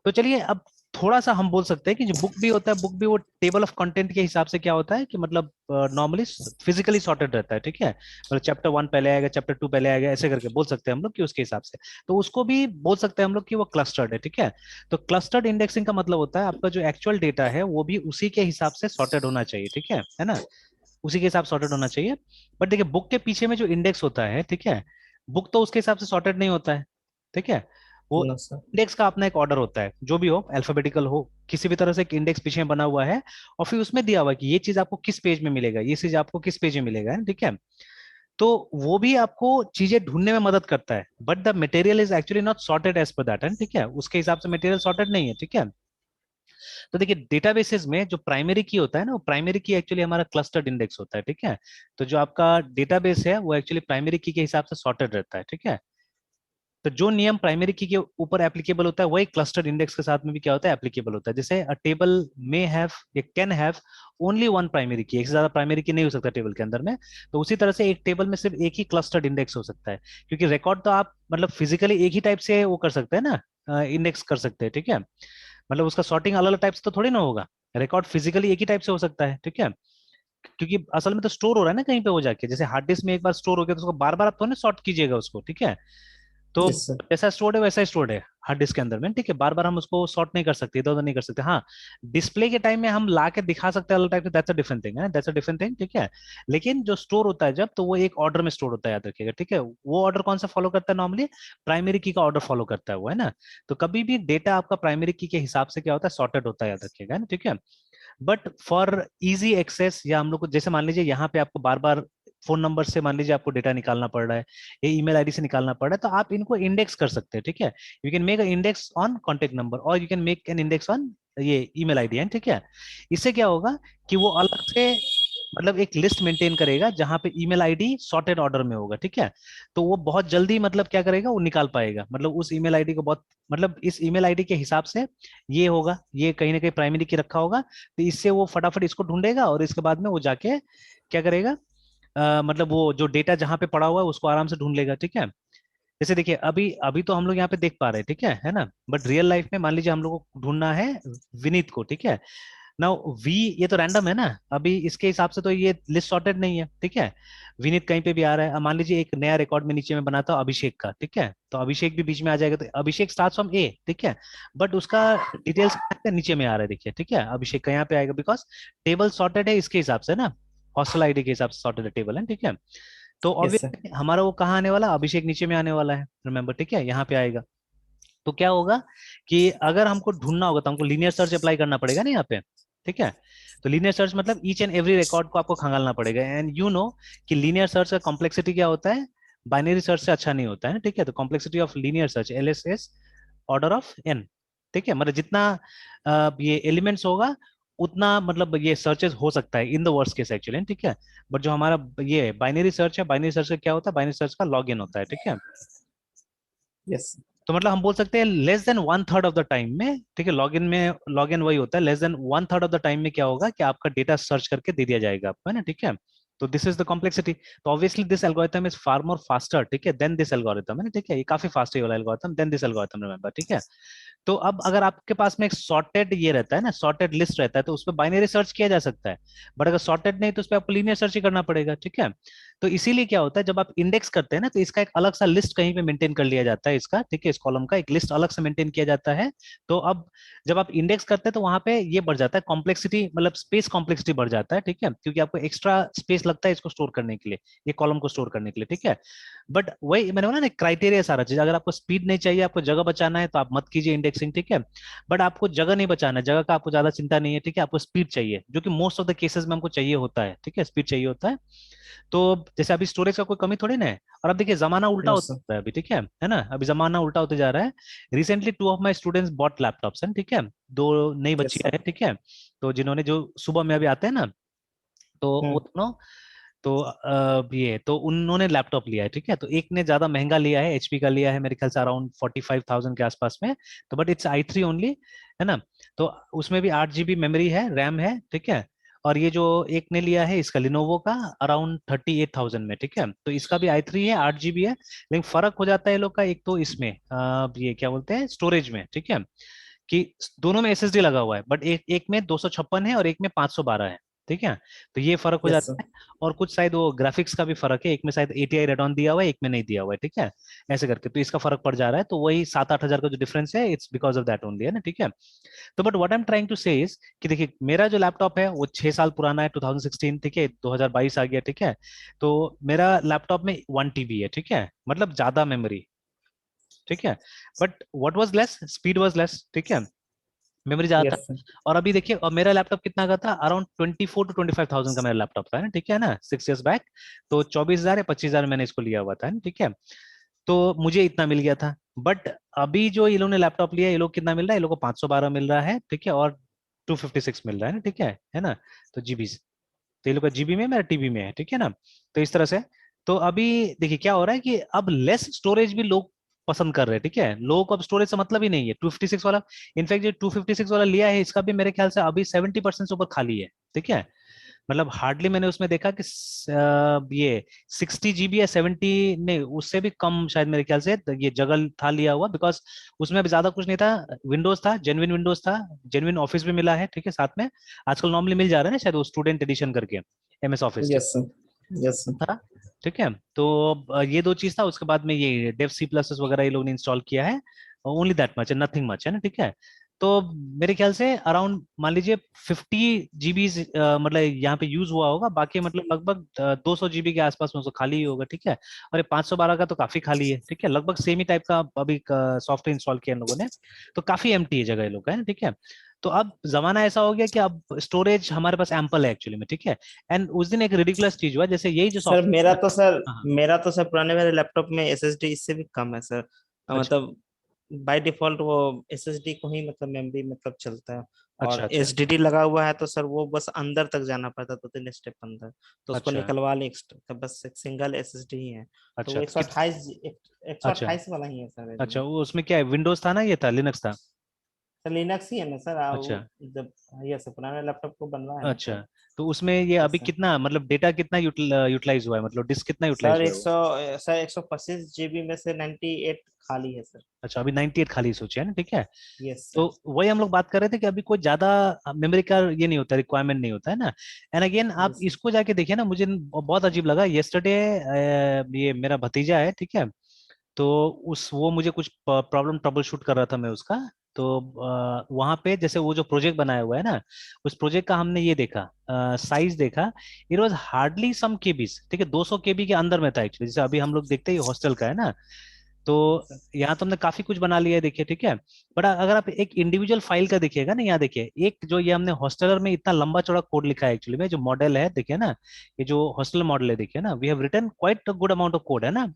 तो चलिए अब थोड़ा सा हम बोल सकते हैं कि जो बुक भी होता है, बुक भी वो टेबल ऑफ कंटेंट के हिसाब से क्या होता है कि मतलब नॉर्मली फिजिकली सॉर्टेड रहता है, ठीक है। मतलब चैप्टर 1 पहले आएगा, चैप्टर 2 पहले आएगा, ऐसे करके बोल सकते हैं हम लोग कि उसके हिसाब से। तो उसको भी बोल सकते हैं हम लोग कि वो क्लस्टर्ड है, ठीक है। तो क्लस्टर्ड इंडेक्सिंग का मतलब होता है आपका जो एक्चुअल डेटा है वो भी उसी के हिसाब से सॉर्टेड होना चाहिए, ठीक है ना, उसी के हिसाब सॉर्टेड होना चाहिए। बट देखिए बुक के पीछे में जो इंडेक्स होता है, ठीक है, बुक तो उसके हिसाब से सॉर्टेड नहीं होता है, ठीक है। वो No, sir. इंडेक्स का अपना एक ऑर्डर होता है, जो भी हो अल्फाबेटिकल हो, किसी भी तरह से एक इंडेक्स पीछे बना हुआ है, और फिर उसमें दिया हुआ है कि ये चीज आपको किस पेज में मिलेगा, ये चीज आपको किस पेज में मिलेगा, ठीक है। तो वो भी आपको चीजें ढूंढने में मदद करता है, but the material is actually not sorted as per that, ठीक है, उसके हिसाब से मटेरियल सॉर्टेड नहीं है, ठीक है। तो देखिए डेटाबेसेस में जो प्राइमरी की होता है ना, वो प्राइमरी की एक्चुअली हमारा क्लस्टर्ड इंडेक्स होता है, ठीक है। तो जो आपका डेटाबेस है वो एक्चुअली प्राइमरी की के हिसाब से सॉर्टेड रहता है, ठीक है। तो जो नियम प्राइमरी की के ऊपर एप्लीकेबल होता है वही क्लस्टर्ड इंडेक्स के साथ में भी क्या होता है, एप्लीकेबल होता है। जैसे अ टेबल मे हैव या can have only one primary की, एक से ज्यादा प्राइमरी की नहीं हो सकता टेबल के अंदर में। तो उसी तरह से एक टेबल में सिर्फ एक ही क्लस्टर्ड इंडेक्स हो सकता है, क्योंकि रिकॉर्ड तो आप मतलब फिजिकली एक ही टाइप से वो कर सकते हैं ना, इंडेक्स कर सकते हैं, ठीक है। मतलब उसका सॉर्टिंग अलग अलग टाइप से तो थोड़ी ना होगा, रिकॉर्ड फिजिकली एक ही टाइप से हो सकता है, ठीक है, क्योंकि असल में तो स्टोर हो रहा है ना कहीं पे वो जाके, जैसे हार्ड डिस्क में एक बार स्टोर हो गया तो उसको बार बार आप तो ना सॉर्ट कीजिएगा उसको, ठीक है, तो यस सर। जैसा स्टोर्ड है वैसा स्टोर्ड है हार्ड डिस्क के अंदर में, ठीक है, बार बार हम उसको सॉर्ट नहीं कर सकते, इधर उधर नहीं कर सकते। हाँ, डिस्प्ले के टाइम में हम ला के दिखा सकते हैं अलग टाइप से, दैट्स अ डिफरेंट थिंग है, दैट्स अ डिफरेंट थिंग, ठीक है, लेकिन जो स्टोर होता है जब, तो वो एक ऑर्डर में स्टोर होता है, याद रखिएगा, ठीक है, वो ऑर्डर कौन सा फॉलो करता है नॉर्मली, प्राइमरी की का ऑर्डर फॉलो करता है वो, है ना, तो कभी भी डेटा आपका प्राइमरी की के हिसाब से क्या होता है, सॉर्टेड होता है, याद रखिएगा, है ना, ठीक है। बट फॉर इजी एक्सेस, या हम लोग को जैसे मान लीजिए यहाँ पे आपको बार बार फोन नंबर से मान लीजिए आपको डेटा निकालना पड़ रहा है, या ईमेल आईडी से निकालना पड़ रहा है, तो आप इनको इंडेक्स कर सकते हैं, ठीक है, you can make a index on contact number, और you can make an index on ये ईमेल आईडी है, ठीक है। इससे क्या होगा कि वो अलग से मतलब एक लिस्ट मेंटेन करेगा जहां पे ईमेल आईडी सॉर्टेड ऑर्डर में होगा, ठीक है, तो वो बहुत जल्दी मतलब क्या करेगा, वो निकाल पाएगा, मतलब उस ईमेल आईडी को बहुत, मतलब इस ईमेल आईडी के हिसाब से ये होगा, ये कहीं ना कहीं प्राइमरी की रखा होगा, तो इससे वो फटाफट इसको ढूंढेगा और इसके बाद में वो जाके क्या करेगा, मतलब वो जो डेटा जहां पे पड़ा हुआ है उसको आराम से ढूंढ लेगा, ठीक है। जैसे देखिए अभी अभी तो हम लोग यहाँ पे देख पा रहे हैं, ठीक है ना, बट रियल लाइफ में मान लीजिए हम लोग को ढूंढना है विनीत को, ठीक है, नाउ वी ये तो रैंडम है ना, अभी इसके हिसाब से तो ये लिस्ट सॉर्टेड नहीं है, ठीक है, विनीत कहीं पे भी आ रहा है, अब मान लीजिए एक नया रिकॉर्ड में नीचे में बनाता हूँ अभिषेक का, ठीक है, तो अभिषेक भी बीच में आ जाएगा, तो अभिषेक स्टार्ट्स फ्रॉम ए, ठीक है, बट उसका डिटेल्स नीचे में आ रहा है, देखिए, ठीक है, अभिषेक का यहाँ पे आएगा, बिकॉज टेबल सॉर्टेड है इसके हिसाब से ना, हॉस्टल आईडी के हिसाब से सॉर्टेड टेबल है, ठीक है, तो यस सर। ऑब्वियसली हमारा वो कहाँ आने वाला, अभिषेक नीचे में आने वाला है, रिमेम्बर, ठीक है, यहाँ पे आएगा। तो क्या होगा कि अगर हमको ढूंढना होगा तो हमको लीनियर सर्च अप्लाई करना पड़ेगा ना यहाँ पे, ठीक है, तो लीनियर सर्च मतलब ईच एंड एवरी रिकॉर्ड को आपको खंगालना पड़ेगा, एंड यू नो कि लीनियर सर्च का कॉम्प्लेक्सिटी क्या होता है, बाइनरी सर्च से अच्छा नहीं होता है, ठीक है, तो complexity of linear search LSS order of n, ठीक है, मतलब जितना ये एलिमेंट्स होगा उतना मतलब ये सर्चेस हो सकता है in the worst case actually, ठीक है, बट जो हमारा ये बाइनरी सर्च है, बाइनरी सर्च का क्या होता है, बाइनरी सर्च का लॉग इन होता है, ठीक है, यस तो मतलब हम बोल सकते हैं less than one third of the time में, ठीक है, लॉगिन में लॉगिन वही होता है, less than one third of the time में क्या होगा कि आपका डेटा सर्च करके दे दिया जाएगा आपको, है ना, ठीक है, तो दिस इज द कॉम्प्लेक्सिटी, तो obviously this algorithm is far more faster, ठीक है, देन दिस एल्गोरिथम, है ना, ठीक है, ये काफी फास्ट है वाला algorithm then this algorithm, remember, ठीक है। तो अब अगर आपके पास में एक सॉर्टेड ये रहता है ना, सॉर्टेड लिस्ट रहता है, तो उस पर बाइनरी सर्च किया जा सकता है, बट अगर सॉर्टेड नहीं तो उस पर आपको लीनियर सर्च ही करना पड़ेगा, ठीक है, तो इसीलिए क्या होता है जब आप इंडेक्स करते हैं ना, तो इसका एक अलग सा लिस्ट कहीं पे मेंटेन कर लिया जाता है इसका, ठीक है, इस कॉलम का एक लिस्ट अलग से मेंटेन किया जाता है, तो अब जब आप इंडेक्स करते हैं तो वहां पे ये बढ़ जाता है कॉम्प्लेक्सिटी, मतलब स्पेस कॉम्प्लेक्सिटी बढ़ जाता है, ठीक है, क्योंकि आपको एक्स्ट्रा स्पेस लगता है इसको स्टोर करने के लिए, ये कॉलम को स्टोर करने के लिए, ठीक है, बट वही मैंने बोला ना क्राइटेरिया सारा चीज, अगर आपको स्पीड नहीं चाहिए, आपको जगह बचाना है तो आप मत कीजिए इंडेक्सिंग, ठीक है, बट आपको जगह नहीं बचाना है, जगह का आपको ज्यादा चिंता नहीं है, ठीक है, आपको स्पीड चाहिए, जो कि मोस्ट ऑफ द केसेस में हमको चाहिए होता है, ठीक है, स्पीड चाहिए होता है, तो जैसे अभी स्टोरेज का कोई कमी थोड़ी ना है, और अब देखिए जमाना उल्टा नो होता सर। है अभी, ठीक है ना, अभी जमाना उल्टा होते जा रहा है, recently two of my students bought laptops हैं, ठीक है, दो नई यस बच्चियां सर। हैं, ठीक है, तो जिन्होंने जो सुबह में अभी आते हैं ना, तो वो हम्म। दोनों, तो ये तो उन्होंने लैपटॉप लिया है, ठीक है, तो एक ने ज्यादा महंगा लिया है, HP का लिया है मेरे ख्याल से अराउंड 45,000 के आसपास में, तो बट इट्स i3 ओनली, है ना, तो उसमें भी 8 GB मेमोरी है, रैम है, ठीक है, और ये जो एक ने लिया है इसका लिनोवो का अराउंड 38,000 में, ठीक है, तो इसका भी i3 है, 8 GB है, लेकिन फर्क हो जाता है ये लोग का, एक तो इसमें ये क्या बोलते हैं स्टोरेज में, ठीक है, कि दोनों में SSD लगा हुआ है, बट एक एक में 256 है और एक में 512 है, ठीक है, तो ये फर्क हो यस सर। जाता है, और कुछ शायद वो ग्राफिक्स का भी फर्क है, एक में शायद ATI रेडॉन दिया हुआ है, एक में नहीं दिया हुआ है, ठीक है, ऐसे करके तो इसका फर्क पड़ जा रहा है, तो वही 7-8 हजार का जो डिफरेंस है it's because of that only, है ना, ठीक है, तो but what I am trying to say is कि देखिए मेरा जो लैपटॉप है वो 6 साल पुराना है, 2016, ठीक है, 2022 आ गया, ठीक है, तो मेरा लैपटॉप में 1 TB है, ठीक है, मतलब ज्यादा मेमोरी, ठीक है, but what was less, speed was less, ठीक है, मेमोरी ज्यादा यस था, सर। और अभी देखिए और मेरा लैपटॉप कितना का था, अराउंड 24 to 25,000 का मेरा लैपटॉप था, है ना, ठीक है ना, 6 years बैक, तो 24,000 या 25,000 मैंने इसको लिया हुआ था, है ना, ठीक है, तो मुझे इतना मिल गया था, बट अभी जो ये लोग ने लैपटॉप लिया, ये लोग कितना मिल रहा है, ये लोग को 512 मिल रहा है, ठीक है, और 256 मिल रहा है ना, ठीक है ना, तो जीबी, तो ये लोग का जीबी में, मेरा टीबी में है, ठीक है ना, तो इस तरह से, तो अभी देखिए क्या हो रहा है कि अब लेस स्टोरेज भी लोग पसंद कर रहे हैं, ठीक है, लोगों को अब स्टोरेज से मतलब ही नहीं है 256 वाला, इनफैक्ट जो 256 वाला लिया है इसका भी मेरे ख्याल से अभी 70% से ऊपर खाली है, ठीक है, मतलब हार्डली मैंने उसमें देखा कि ये 60 GB या 70, नहीं उससे भी कम शायद मेरे ख्याल से ये जगह था लिया हुआ, बिकॉज उसमें अभी ज्यादा कुछ नहीं था। विंडोज था, जेन्युइन विंडोज था, जेन्युइन ऑफिस भी मिला है, ठीक है साथ में। आजकल नॉर्मली मिल जा रहा है ना शायद वो स्टूडेंट एडिशन करके, MS office Yes, sir. Yes, sir. था, ठीक है। तो ये दो चीज था, उसके बाद में ये डेव C++ वगैरह ये लोग ने इंस्टॉल किया है, only that much, nothing much, है ना, ठीक है। तो मेरे ख्याल से अराउंड मान लीजिए 50 GB मतलब यहाँ पे यूज हुआ होगा, बाकी मतलब लगभग 200 GB के आसपास में उसको खाली ही होगा, ठीक है। और ये 512 का तो काफी खाली है, ठीक है, लगभग सेम ही टाइप का अभी सॉफ्टवेयर इंस्टॉल किया इन लोगों ने। तो काफी एम्प्टी है जगह ये लोग का, है ना, ठीक है। तो अब जमाना ऐसा हो गया कि अब स्टोरेज हमारे पास एम्पल है एक्चुअली में, ठीक है। एंड उस दिन एक रिडिकुलस चीज हुआ, जैसे यही जो सर मेरा सॉफ्टवेयर। तो सर हाँ, मेरा तो सर पुराने मेरे लैपटॉप में एसएसडी इससे भी कम है सर। अच्छा मतलब बाय डिफॉल्ट वो एसएसडी को ही मतलब मेमोरी मतलब चलता है। अच्छा और अच्छा एसडीडी लगा हुआ है तो सर वो बस अंदर तक जाना पड़ता है, 2 3 स्टेप अंदर। तो उसको अच्छा निकलवा ले एक्स्ट्रा, बस एक सिंगल एसएसडी ही है। तो वो अच्छा। एक तो सौ कित अट्ठाईस एक सौ अच्छा अट्ठाईस वाला ही है सर मेरे अच्छा, में। वो उसमें क्या है, विंडोज था ना, ये था लिनक्स था? सर लिनक्स ही है ना सर, अच्छा जब ये सर पुराने लैपटॉप को बनवाया ना अच्छा। तब। तो उसमें ये अभी यस सर। कितना मतलब डेटा कितना यूटिलाइज हुआ है, मतलब डिस्क कितना यूटिलाइज सर हुआ है एक वो? सौ सर 125 जीबी में से 98 खाली है सर। अच्छा, अभी 98 खाली सोचे है ना, ठीक है। यस तो सर। वही हम लोग बात कर रहे थे कि अभी कोई ज्यादा मेमोरी का ये नहीं होता, रिक्वायरमेंट नहीं होता है ना। एंड अगेन आप यस सर। इसको जाके देखिए ना, मुझे बहुत अजीब लगा येस्टरडे। ये मेरा भतीजा है, ठीक है। तो उस वो मुझे कुछ प्रॉब्लम ट्रबल शूट कर रहा था मैं उसका। तो वहां पे जैसे वो जो प्रोजेक्ट बनाया हुआ है ना, उस प्रोजेक्ट का हमने ये देखा, साइज देखा। It was hardly some KBs, ठीक है, 200 KB के अंदर में था एक्चुअली, जैसे अभी हम लोग देखते हैं हॉस्टल का है ना। तो यस सर। यहाँ तो हमने काफी कुछ बना लिया है, देखिए, ठीक है। बट अगर आप एक इंडिविजुअल फाइल का देखिएगा ना, यहाँ देखिए एक जो ये हमने हॉस्टलर में इतना लंबा चौड़ा कोड लिखा है एक्चुअली में, जो मॉडल है देखिए ना, ये जो हॉस्टल मॉडल है देखिए ना, we have written quite good amount of code, है ना।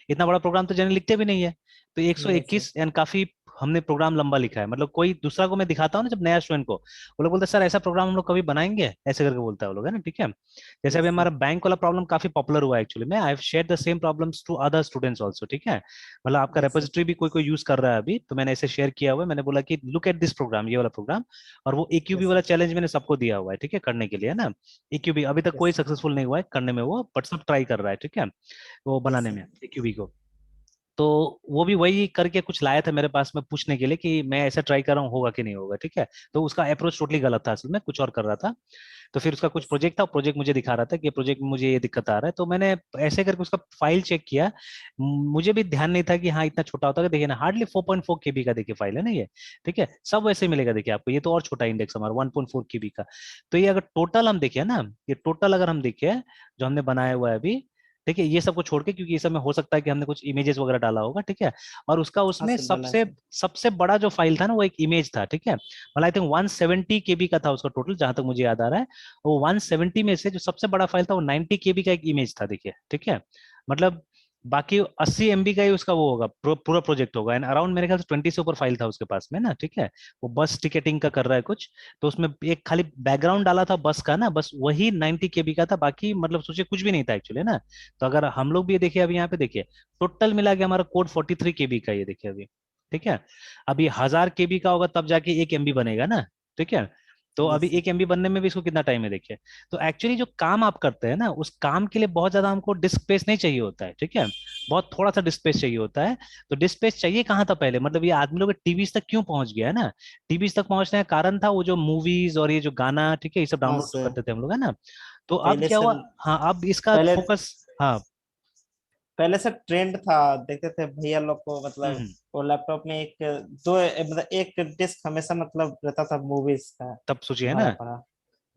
इतना बड़ा प्रोग्राम तो जनरली लिखते भी नहीं है। तो नहीं सर। 121 यानी काफी हमने प्रोग्राम लंबा लिखा है, मतलब कोई दूसरा को मैं दिखाता हूँ ना जब नया स्टूडेंट को, वो लोग बोलते हैं सर ऐसा प्रोग्राम हम लोग कभी बनाएंगे, ऐसे करके बोलता है वो लोग, है ना, ठीक है। जैसे अभी यस सर। हमारा बैंक वाला प्रॉब्लम काफी पॉपुलर हुआ है एक्चुअली में, I have share the same problems to other students also, ठीक है। मतलब आपका यस सर। रेपोजिटरी भी कोई कोई यूज कर रहा है अभी, तो मैंने ऐसे शेयर किया हुआ है, मैंने बोला कि लुक एट दिस प्रोग्राम, ये वाला प्रोग्राम। और वो AQB यस वाला सर। चैलेंज मैंने सबको दिया हुआ है, ठीक है, करने के लिए, है ना। AQB अभी तक कोई यस सर। सक्सेसफुल नहीं हुआ है करने में वो, बट सब ट्राई कर रहा है, ठीक है, वो यस बनाने सर। में AQB को। तो वो भी वही करके कुछ लाया था मेरे पास में पूछने के लिए कि मैं ऐसा ट्राई कर रहा हूँ होगा कि नहीं होगा, ठीक है। तो उसका अप्रोच टोटली गलत था, असल में कुछ और कर रहा था। तो फिर उसका कुछ यस सर। प्रोजेक्ट था, प्रोजेक्ट मुझे दिखा रहा था कि प्रोजेक्ट में मुझे ये दिक्कत आ रहा है, तो मैंने ऐसे करके उसका फाइल चेक किया। मुझे भी ध्यान नहीं था कि हाँ इतना छोटा होता है, देखिए ना हार्डली 4.4 KB का देखिए फाइल है ना ये, ठीक है। सब वैसे मिलेगा देखिए आपको, ये तो और छोटा इंडेक्स हमारा 1.4 KB का। तो ये अगर टोटल हम देखें ना, ये टोटल अगर हम देखें जो हमने बनाया हुआ है अभी, ठीक है, ये सबको छोड़ के, क्योंकि ये सब में हो सकता है कि हमने कुछ इमेजेस वगैरह डाला होगा, ठीक है। और उसका हाँ उसमें सर डाला है सबसे सर। सबसे बड़ा जो फाइल था ना वो एक इमेज था, ठीक है, मतलब आई थिंक 170 KB का था उसका टोटल, जहां तक मुझे याद आ रहा है। वो 170 में से जो सबसे बड़ा फाइल था वो 90 KB का एक इमेज था, देखिए, ठीक है। मतलब बाकी 80 MB का ही उसका वो होगा, पूरा प्रोजेक्ट होगा, एंड अराउंड मेरे ख्याल से 20 से ऊपर फाइल था उसके पास में ना, ठीक है। वो बस टिकटिंग का कर रहा है कुछ। तो उसमें एक खाली बैकग्राउंड डाला था बस का ना, बस वही 90 KB का था, बाकी मतलब सोचिए कुछ भी नहीं था एक्चुअली ना। तो अगर हम लोग भी ये देखिए, अभी यहाँ पे देखिए टोटल मिला के हमारा कोड 43 KB का, ये देखिए अभी, ठीक है। अभी 1000 KB का होगा तब जाके 1 MB बनेगा ना, ठीक है। तो अभी यस सर। 1 MB बनने में भी इसको कितना टाइम है देखिए। तो एक्चुअली जो काम आप करते हैं ना, उस काम के लिए बहुत ज्यादा हमको डिस्क स्पेस नहीं चाहिए होता है, ठीक है। बहुत थोड़ा सा डिस्क स्पेस चाहिए होता है। तो डिस्क स्पेस चाहिए कहाँ था पहले, मतलब ये आदमी लोग टीवीज तक क्यों पहुंच गया है ना। टीवीज तक पहुंचने का कारण था वो जो मूवीज और ये जो गाना, ठीक है, ये सब हाँ डाउनलोड सर। करते थे हम लोग, है ना। तो अब पहले क्या हुआ, सर हाँ अब इसका पहले फोकस। हाँ। पहले सर ट्रेंड था, देखते थे भैया लोग को हम्म मतलब हम्म, वो लैपटॉप में एक दो मतलब एक डिस्क हमेशा मतलब रहता था मूवीज का तब सोचिए है भरा ना। पड़ा।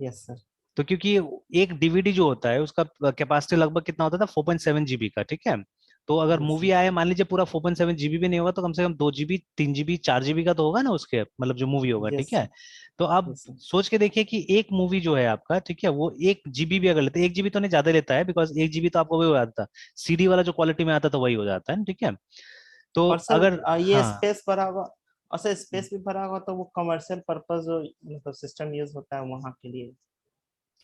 Yes sir. तो क्योंकि एक डीवीडी जो होता है उसका कैपेसिटी लगभग कितना होता था, 4.7 GB का, ठीक है। तो अगर यस मूवी सर। आए मान लीजिए पूरा 4.7 GB भी नहीं होगा तो कम से कम 2 GB 3 GB 4 GB का तो होगा ना उसके, मतलब जो मूवी होगा, ठीक यस है। सर। तो आप यस सर। सोच के देखिए कि एक मूवी जो है आपका, ठीक है, वो 1 GB भी अगर लेते, 1 GB तो नहीं ज्यादा लेता है, बिकॉज 1 GB तो आपको वही हो जाता, CD वाला जो क्वालिटी में आता था वही हो जाता है ना, ठीक है। तो और सर अगर ये हाँ स्पेस भरा होगा, और सर स्पेस भी भरा होगा तो वो कमर्शियल पर्पस जो मतलब सिस्टम यूज होता है वहाँ के लिए।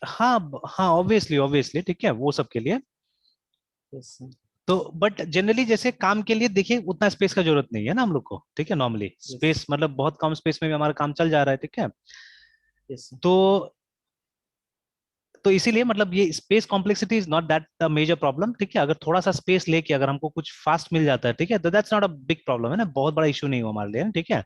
हाँ हाँ, ऑब्वियसली ऑब्वियसली, ठीक है, वो सब के लिए। Yes sir. तो बट जनरली जैसे काम के लिए देखिए उतना स्पेस का जरूरत नहीं है ना हम लोग को, ठीक है, नॉर्मली यस। स्पेस मतलब बहुत कम स्पेस में भी हमारा काम चल जा रहा है, ठीक है। Yes sir. तो तो इसीलिए मतलब ये space complexity is not that the major problem, ठीक है। अगर थोड़ा सा स्पेस लेके अगर हमको कुछ फास्ट मिल जाता है, ठीक है, तो that's not a big problem, है ना, बहुत बड़ा इशू नहीं हो हमारे लिए, ठीक है।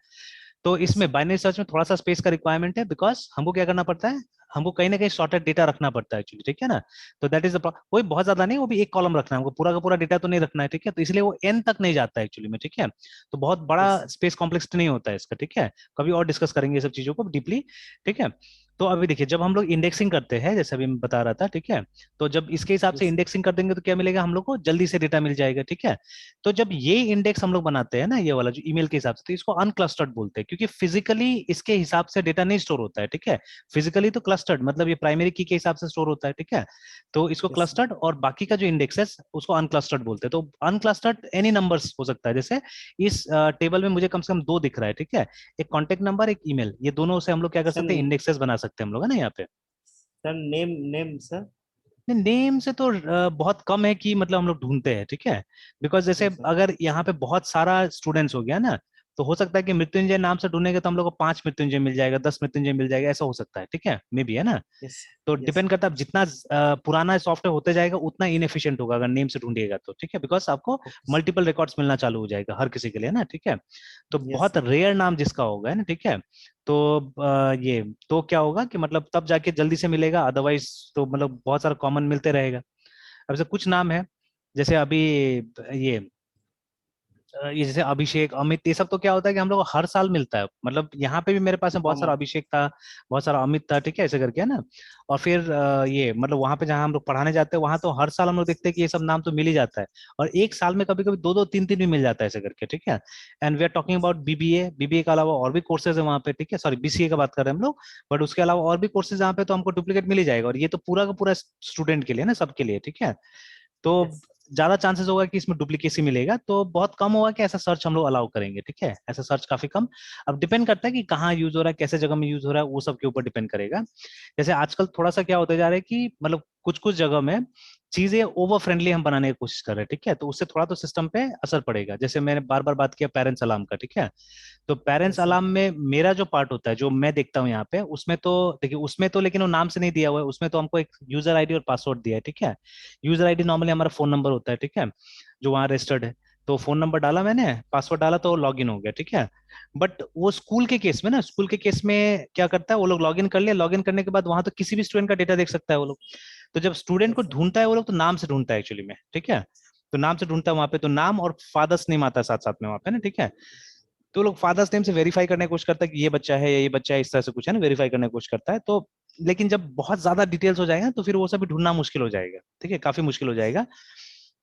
तो इसमें बाइनरी सर्च में थोड़ा सा स्पेस का रिक्वायरमेंट है, बिकॉज हमको क्या करना पड़ता है, हमको कहीं ना कहीं सॉर्टेड डेटा रखना पड़ता है एक्चुअली, ठीक है ना। तो दैट इज द, कोई बहुत ज्यादा नहीं, वो भी एक कॉलम रखना है हमको, पूरा का पूरा डेटा तो नहीं रखना है, ठीक है। तो इसलिए वो एन तक नहीं जाता है एक्चुअली में, ठीक है। तो बहुत बड़ा Yes. स्पेस कॉम्प्लेक्सिटी नहीं होता है इसका, ठीक है। कभी और डिस्कस करेंगे ये सब चीजों को डीपली, ठीक है। तो अभी देखिए, जब हम लोग इंडेक्सिंग करते हैं, जैसे अभी मैं बता रहा था, ठीक है, तो जब इसके हिसाब से Yes. इंडेक्सिंग कर देंगे तो क्या मिलेगा हम लोग को, जल्दी से डेटा मिल जाएगा, ठीक है। तो जब ये इंडेक्स हम लोग बनाते हैं ना, ये वाला जो ईमेल के हिसाब से, तो इसको अनक्लस्टर्ड बोलते हैं, क्योंकि फिजिकली इसके हिसाब से डेटा नहीं स्टोर होता है, ठीक है। फिजिकली तो क्लस्टर्ड, मतलब ये प्राइमरी की के हिसाब से स्टोर होता है, ठीक है। तो इसको Yes. क्लस्टर्ड, और बाकी का जो इंडेक्स है उसको अनक्लस्टर्ड बोलते हैं। तो अनक्लस्टर्ड एनी नंबर्स हो सकता है, जैसे इस टेबल में मुझे कम से कम दो दिख रहा है, ठीक है, एक कॉन्टेक्ट नंबर, एक ईमेल, ये दोनों से हम लोग क्या कर सकते हैं, Sir, इंडेक्सेस बना सकते हैं हम लोग, है ना यहाँ पे। sir, name, sir. नेम से तो बहुत कम है कि मतलब हम लोग ढूंढते हैं, ठीक है। बिकॉज जैसे Yes, sir. अगर यहाँ पे बहुत सारा स्टूडेंट्स हो गया ना, तो हो सकता है कि मृत्युंजय नाम से ढूंढेंगे तो हम लोग को 5 मृत्युंजय मिल जाएगा, 10 मृत्युंजय मिल जाएगा, ऐसा हो सकता है, ठीक है, मे बी, है ना। Yes. तो Yes. डिपेंड करता है, अब जितना पुराना सॉफ्टवेयर होते जाएगा उतना इनएफिशिएंट होगा अगर नेम से ढूंढिएगा तो, ठीक है, बिकॉज आपको Okay, sir. मल्टीपल रिकॉर्ड्स मिलना चालू हो जाएगा हर किसी के लिए ना, ठीक है। तो Yes, बहुत sir. रेयर नाम जिसका होगा, है ना, ठीक है। तो ये तो क्या होगा कि मतलब तब जाके जल्दी से मिलेगा, अदरवाइज तो मतलब बहुत सारा कॉमन मिलते रहेगा। अब से कुछ नाम है, जैसे अभी ये ये जैसे अभिषेक, अमित, ये सब तो क्या होता है कि हम लोग को हर साल मिलता है, मतलब यहाँ पे भी मेरे पास में बहुत सारा Common. अभिषेक था, बहुत सारा अमित था, ठीक है, ऐसे करके, है ना। और फिर ये मतलब वहां पे जहाँ हम लोग पढ़ाने जाते हैं वहां तो हर साल हम लोग देखते हैं कि ये सब नाम तो मिल ही जाता है, और एक साल में कभी कभी दो दो तीन तीन भी मिल जाता है, ऐसे करके, ठीक है। And we are talking about BBA, BBA के अलावा और भी कोर्सेज है वहाँ पे, ठीक है, सॉरी बीसीए का बात कर रहे हैं हम लोग, बट उसके अलावा और भी कोर्सेज यहाँ पे, तो हमको डुप्लीकेट मिल ही जाएगा, और ये तो पूरा का पूरा स्टूडेंट के लिए ना, सबके लिए, ठीक है। तो Yes. ज्यादा चांसेस होगा कि इसमें डुप्लीकेसी मिलेगा, तो बहुत कम होगा कि ऐसा सर्च हम लोग अलाउ करेंगे, ठीक है, ऐसा सर्च काफी कम। अब डिपेंड करता है कि कहाँ यूज हो रहा है, कैसे जगह में यूज हो रहा है, वो सब के ऊपर डिपेंड करेगा। जैसे आजकल थोड़ा सा क्या होता जा रहा है कि मतलब कुछ कुछ जगह में चीजें ओवर फ्रेंडली हम बनाने की कोशिश कर रहे हैं, ठीक है, तो उससे थोड़ा तो सिस्टम पे असर पड़ेगा। जैसे मैंने बार बार बात किया पेरेंट्स अलार्म का, ठीक है। तो पेरेंट्स Yes, sir. अलार्म में मेरा जो पार्ट होता है, जो मैं देखता हूँ यहाँ पे, उसमें तो देखिए, उसमें तो लेकिन वो नाम से नहीं दिया हुआ है, उसमें तो हमको एक यूजर आईडी और पासवर्ड दिया है, ठीक है। यूजर आईडी नॉर्मली हमारा फोन नंबर होता है, ठीक है, जो वहाँ रजिस्टर्ड है। तो फोन नंबर डाला मैंने, पासवर्ड डाला, तो लॉग इन हो गया, ठीक है। बट वो स्कूल के केस में ना, स्कूल के केस में क्या करता है, वो लोग लॉग इन कर लिया, लॉग इन करने के बाद वहां तो किसी भी स्टूडेंट का डेटा देख सकता है वो लोग। तो जब स्टूडेंट को Yes, sir. ढूंढता है वो लोग, तो नाम से ढूंढता है एक्चुअली में, ठीक है। तो नाम से ढूंढता है वहां पे, तो नाम और फादर्स नेम आता है साथ साथ में वहां पे ना, ठीक है। तो लोग फादर्स नेम से वेरीफाई करने की कोशिश करता है कि ये बच्चा है या ये बच्चा है, इस तरह से कुछ है ना, वेरीफाई करने की कोशिश करता है। तो लेकिन जब बहुत ज्यादा डिटेल्स हो जाएगा तो फिर वो सब भी ढूंढना मुश्किल हो जाएगा, ठीक है, काफी मुश्किल हो जाएगा।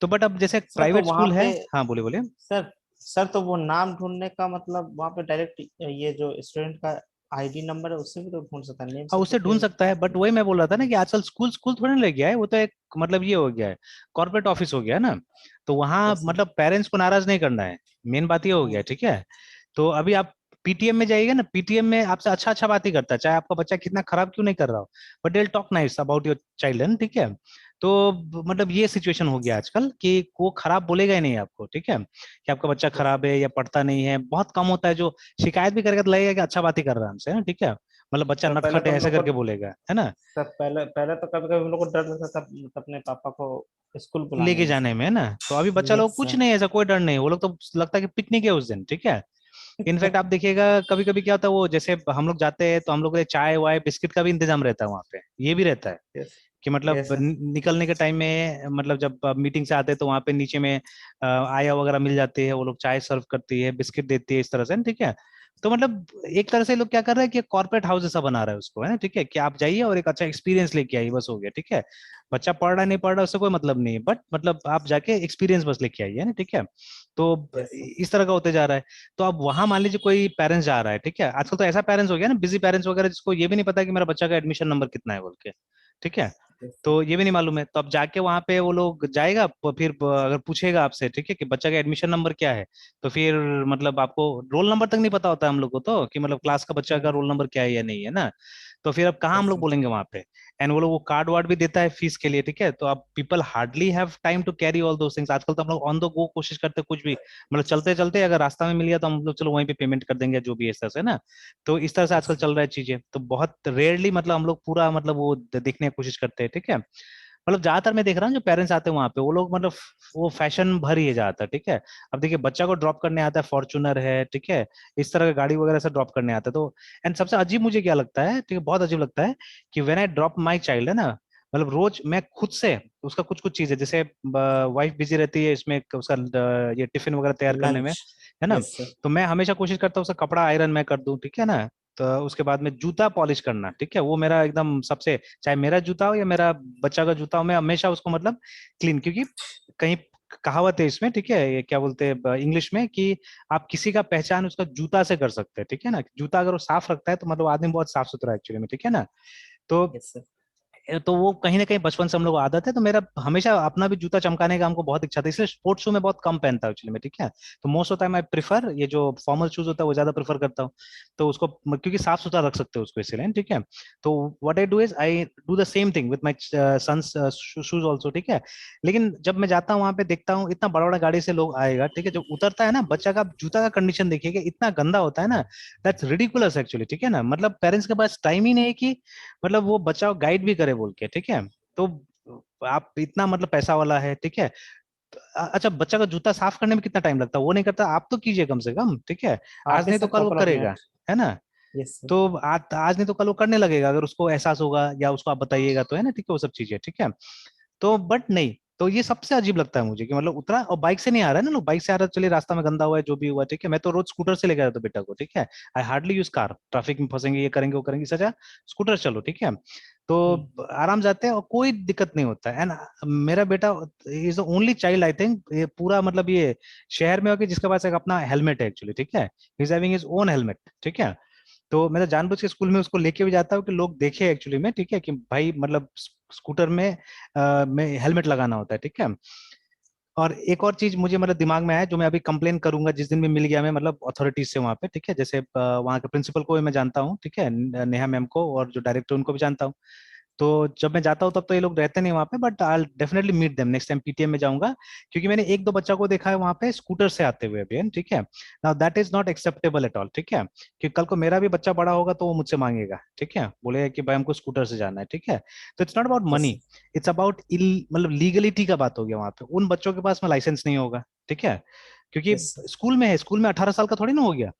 तो बट अब जैसे सर तो प्राइवेट वहां स्कूल पे है, हाँ बोले बोले। सर सर तो वो नाम ढूंढने का मतलब वहां पे डायरेक्ट ये जो स्टूडेंट का आईडी नंबर है उससे भी तो ढूंढ सकता है, नेम हाँ से तो उससे ढूंढ फिर। सकता है, बट वही मैं बोल रहा था ना कि आजकल स्कूल स्कूल थोड़ी ना लग गया है, वो तो एक मतलब ये हो गया है, कॉर्पोरेट ऑफिस हो गया है ना। तो वहाँ यस सर। मतलब पेरेंट्स को नाराज नहीं करना है, मेन बात ये हो गया है, ठीक है। तो अभी आप पीटीएम में जाइएगा ना, पीटीएम में आपसे अच्छा अच्छा बात ही करता है, चाहे आपका बच्चा कितना खराब क्यों नहीं कर रहा हो, but they will talk nice about your child, है ना, ठीक है। तो मतलब ये सिचुएशन हो गया आजकल कि वो खराब बोलेगा ही नहीं आपको, ठीक है, कि आपका बच्चा यस खराब है या पढ़ता नहीं है, बहुत कम होता है जो शिकायत भी करेगा तो लगेगा कि अच्छा बात ही कर रहा है हमसे, है ना, ठीक है। मतलब बच्चा सर, पहले नटखट तो है हम ऐसे लोग को करके बोलेगा, है ना, सर पहले पहले तो कभी कभी हम लोग को डर लगता था अपने पापा को स्कूल बुलाने लेके में जाने सर। में, है ना। तो अभी बच्चा लोग यस कुछ सर। नहीं है, ऐसा कोई डर नहीं, वो लोग तो लगता है कि पिकनिक है उस दिन, ठीक है। इनफैक्ट आप देखिएगा कभी कभी क्या होता है, वो जैसे हम लोग जाते हैं तो हम लोग के लिए चाय वाय बिस्किट का भी इंतजाम रहता है वहाँ पे, ये भी रहता है यस। कि मतलब यस सर। निकलने के टाइम में, मतलब जब मीटिंग से आते हैं तो वहाँ पे नीचे में आया वगैरह मिल जाती है, वो लोग चाय सर्व करती है, बिस्किट देती है, इस तरह से ना, ठीक है। तो मतलब एक तरह से लोग क्या कर रहे हैं कि कॉर्पोरेट हाउस जैसा बना रहा है उसको, है ना, ठीक है, कि आप जाइए और एक अच्छा एक्सपीरियंस लेके आइए, बस हो गया, ठीक है। बच्चा पढ़ रहा नहीं पढ़ रहा उससे कोई मतलब नहीं है, बट मतलब आप जाके एक्सपीरियंस बस लेके आइए ना, ठीक है। तो यस सर। इस तरह का होते जा रहा है। तो अब वहां मान लीजिए कोई पेरेंट्स जा रहा है, ठीक है, आजकल तो ऐसा पेरेंट्स हो गया ना, बिजी पेरेंट्स वगैरह, जिसको ये भी नहीं पता कि मेरा बच्चा का एडमिशन नंबर कितना है बोल के, ठीक है। Yes sir. तो ये भी नहीं मालूम है, तो अब जाके वहां पे वो लोग जाएगा, फिर अगर पूछेगा आपसे, ठीक है, कि बच्चा का एडमिशन नंबर क्या है, तो फिर मतलब आपको रोल नंबर तक नहीं पता होता है हम लोग को, तो कि मतलब क्लास का बच्चा का रोल नंबर क्या है या नहीं है ना। तो फिर अब कहाँ हम Yes, लोग sir. बोलेंगे वहां पे। एंड वो लोग वो कार्ड वार्ड भी देता है फीस के लिए, ठीक है। तो अब people hardly have time to carry all those things. आजकल तो हम लोग ऑन द गो कोशिश करते हैं, कुछ भी मतलब चलते चलते अगर रास्ता में मिल गया तो हम लोग चलो वहीं पे पेमेंट कर देंगे, जो भी है इस तरह से ना। तो इस तरह से Yes, आजकल sir. चल रहा है चीजें, तो बहुत रेयरली मतलब हम लोग पूरा मतलब वो देखने की कोशिश करते हैं, ठीक है। मतलब ज्यादातर मैं देख रहा हूँ जो पेरेंट्स आते हैं वहां पे, वो लोग मतलब वो फैशन भर ही है ज्यादातर, ठीक है। अब देखिए बच्चा को ड्रॉप करने आता है, फॉर्च्यूनर है, ठीक है, इस तरह की गाड़ी वगैरह से ड्रॉप करने आता है। तो एंड सबसे अजीब मुझे क्या लगता है, ठीक है, बहुत अजीब लगता है कि when I drop my child है ना, मतलब रोज मैं खुद से उसका कुछ कुछ चीज है, जैसे वाइफ बिजी रहती है इसमें उसका ये टिफिन वगैरह तैयार करने में, Lunch. है ना। Yes, sir. तो मैं हमेशा कोशिश करता हूँ उसका कपड़ा आयरन मैं कर दूं, ठीक है ना। तो उसके बाद में जूता पॉलिश करना, ठीक है, वो मेरा एकदम सबसे, चाहे मेरा जूता हो या मेरा बच्चा का जूता हो, मैं हमेशा उसको मतलब क्लीन, क्योंकि कहीं कहावत है इसमें, ठीक है, ये क्या बोलते हैं इंग्लिश में कि आप किसी का पहचान उसका जूता से कर सकते हैं, ठीक है ना। जूता अगर वो साफ रखता है तो मतलब आदमी बहुत साफ सुथरा एक्चुअली में, ठीक है ना। तो Yes, sir. तो वो कहीं ना कहीं बचपन से हम लोग को आदत है। तो मेरा हमेशा अपना भी जूता चमकाने का हमको बहुत इच्छा था, इसलिए स्पोर्ट्स शू में बहुत कम पहनता हूँ एक्चुअली में, ठीक है। तो most of time I prefer ये जो फॉर्मल शूज होता है वो ज्यादा प्रेफर करता हूँ। तो उसको क्योंकि साफ सुथरा रख सकते हो उसको, इसीलिए, ठीक है। तो what I do is I do the same thing with my son's shoes also, ठीक है। लेकिन जब मैं जाता हूँ वहां पे देखता हूँ इतना बड़ा बड़ा गाड़ी से लोग आएगा, ठीक है, जब उतरता है ना बच्चा का जूता का कंडीशन देखिएगा इतना गंदा होता है ना, दैट्स रिडिकुलस एक्चुअली, ठीक है ना। मतलब पेरेंट्स के पास टाइम ही नहीं है कि मतलब वो बच्चा गाइड भी करे बोल के, ठीक है। तो आप इतना मतलब पैसा वाला है, ठीक है। तो अच्छा बच्चा का जूता साफ करने में कितना टाइम लगता है वो नहीं करता, आप तो कीजिए कम से कम, ठीक है। आज Okay, नहीं तो sir. कल वो Couple of करेगा, minutes. है ना। Yes, sir. तो आज नहीं तो कल वो करने लगेगा अगर उसको एहसास होगा या उसको आप बताइएगा तो, है ना, ठीक है, वो सब चीजें, ठीक है। तो बट नहीं, तो ये सबसे अजीब लगता है मुझे कि मतलब उतरा और बाइक से नहीं आ रहा है ना लोग, बाइक से आ रहा है चलिए रास्ता में गंदा हुआ है जो भी हुआ, ठीक है। मैं तो रोज स्कूटर से लेकर आता हूँ बेटा को, ठीक है। I hardly use car, traffic में फंसेंगे ये करेंगे वो करेंगे, सजा स्कूटर चलो, ठीक है। तो आराम जाते हैं और कोई दिक्कत नहीं होता है। एंड मेरा बेटा is the only child I think ये पूरा मतलब ये शहर में होकर जिसके पास एक अपना हेलमेट है एक्चुअली, ठीक है। He is having his own helmet, ठीक है। तो मैं तो जानबूझ के स्कूल में उसको लेके भी जाता हूँ कि लोग देखे एक्चुअली में, ठीक है, कि भाई मतलब स्कूटर में हेलमेट लगाना होता है, ठीक है। और एक और चीज मुझे मतलब दिमाग में आया जो मैं अभी कंप्लेन करूंगा जिस दिन भी मिल गया मैं मतलब अथॉरिटीज से वहां पे, ठीक है। जैसे वहां के प्रिंसिपल को भी मैं जानता हूँ, ठीक है, नेहा मैम को, और जो डायरेक्टर उनको भी जानता हूँ। तो जब मैं जाता हूँ तब तो ये लोग रहते नहीं वहां पे, but I definitely meet them next time PTM में जाऊंगा, क्योंकि मैंने एक दो बच्चा को देखा है वहां पे स्कूटर से आते हुए भी, ठीक है। Now that is not acceptable at all, ठीक है। कि कल को मेरा भी बच्चा बड़ा होगा तो वो मुझसे मांगेगा, ठीक है, बोलेगा कि भाई हमको स्कूटर से जाना है, ठीक है। तो it's not about Yes, money, sir. It's about मतलब लीगलिटी का बात हो गया वहां पे। उन बच्चों के पास में लाइसेंस नहीं होगा, ठीक है, क्योंकि Yes, sir. स्कूल में है, स्कूल में 18 साल का थोड़ी ना हो गया,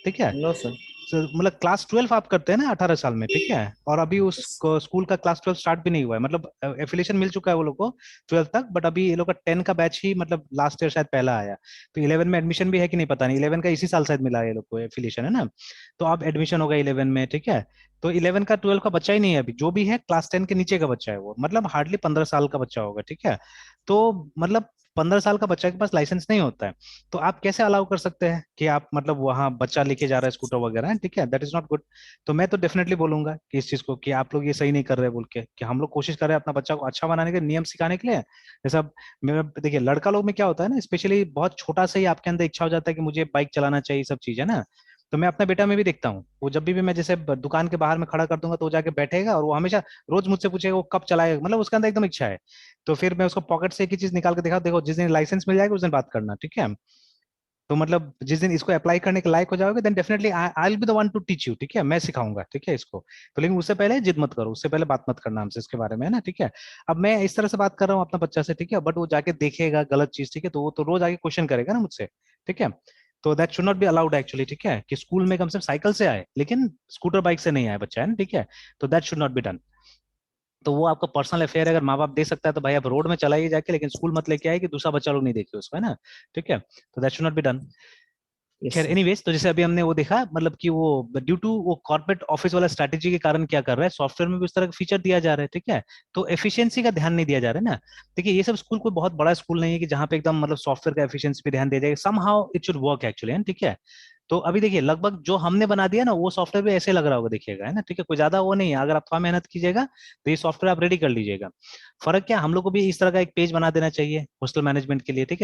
ठीक है। No, sir. मतलब क्लास 12 आप करते हैं ना 18 साल में, ठीक है। और अभी उस Yes. स्कूल का क्लास 12 स्टार्ट भी नहीं हुआ है, मतलब एफिलिएशन मिल चुका है वो लोग को 12 तक, बट अभी ये लोग का 10 का बैच ही मतलब लास्ट ईयर शायद पहला आया। तो 11 में एडमिशन भी है कि नहीं पता नहीं, 11 का इसी साल शायद मिला है ये लोग को एफिलिएशन, है ना। तो अब एडमिशन होगा 11 में, ठीक है। तो 11 का 12 का बच्चा ही नहीं है अभी, जो भी है क्लास 10 के नीचे का बच्चा है वो, मतलब हार्डली 15 साल का बच्चा होगा, ठीक है। तो मतलब 15 साल का बच्चा के पास लाइसेंस नहीं होता है। तो आप कैसे अलाउ कर सकते हैं कि आप मतलब वहां बच्चा लेके जा रहा है स्कूटर वगैरह, ठीक है, दैट इज नॉट गुड। तो मैं तो डेफिनेटली बोलूंगा कि इस चीज को कि आप लोग ये सही नहीं कर रहे बोल के, कि हम लोग कोशिश कर रहे हैं अपना बच्चा को अच्छा बनाने के नियम सिखाने के लिए। जैसा मेरा देखिए लड़का लोग में क्या होता है ना, स्पेशली बहुत छोटा से ही आपके अंदर इच्छा हो जाता है कि मुझे बाइक चलाना चाहिए, सब चीज है ना। तो मैं अपना बेटा में भी देखता हूँ, वो जब भी मैं जैसे दुकान के बाहर में खड़ा कर दूंगा तो वो जाके बैठेगा और वो हमेशा रोज मुझसे पूछेगा वो कब चलाएगा, मतलब उसके अंदर एकदम इच्छा है। तो फिर मैं उसको पॉकेट से एक ही चीज निकाल के दिखा, देखो जिस दिन लाइसेंस मिल जाएगा उस दिन बात करना, ठीक है। तो मतलब जिस दिन इसको अप्लाई करने के लायक हो जाओगे then definitely I will be the one to teach you, ठीक है, मैं सिखाऊंगा, ठीक है, इसको। तो लेकिन उससे पहले जिद मत करो, उससे पहले बात मत करना हमसे इसके बारे में, है ना, ठीक है। अब मैं इस तरह से बात कर रहा हूँ अपना बच्चा से, ठीक है, बट वो जाके देखेगा गलत चीज, ठीक है, तो वो तो रोज आके क्वेश्चन करेगा ना मुझसे, ठीक है। तो that should not be allowed actually, ठीक है, कि स्कूल में कम से कम साइकिल से आए लेकिन स्कूटर बाइक से नहीं आए बच्चा, है ना, ठीक है। तो that should not be done. तो वो आपका पर्सनल अफेयर है, अगर माँ बाप दे सकता है तो भाई आप रोड में चलाइए जाके, लेकिन स्कूल मत लेके आए कि दूसरा बच्चा लोग नहीं देखे उसको, है ना, ठीक है। तो that should not be done. Yes, खैर sir. एनीवेज, तो जैसे अभी हमने वो देखा मतलब कि वो ड्यू टू वो कॉर्पोरेट ऑफिस वाला स्ट्रैटेजी के कारण क्या कर रहा है, सॉफ्टवेयर में भी उस तरह का फीचर दिया जा रहा है, ठीक है। तो एफिशिएंसी का ध्यान नहीं दिया जा रहा है ना। देखिए ये सब स्कूल कोई बहुत बड़ा स्कूल नहीं है कि जहाँ पे एकदम मतलब सॉफ्टवेयर का एफिशिएंसी पे ध्यान दिया जाएगा, somehow it should work actually, ठीक है। तो अभी देखिए लगभग जो हमने बना दिया ना वो सॉफ्टवेयर भी ऐसे लग रहा होगा देखिएगा, है ना, ठीक है, कोई ज्यादा वो नहीं है। अगर आप थोड़ा मेहनत कीजिएगा तो ये सॉफ्टवेयर आप रेडी कर लीजिएगा। फर्क क्या, हम लोग को भी इस तरह का एक पेज बना देना चाहिए हॉस्टल मैनेजमेंट के लिए, ठीक है।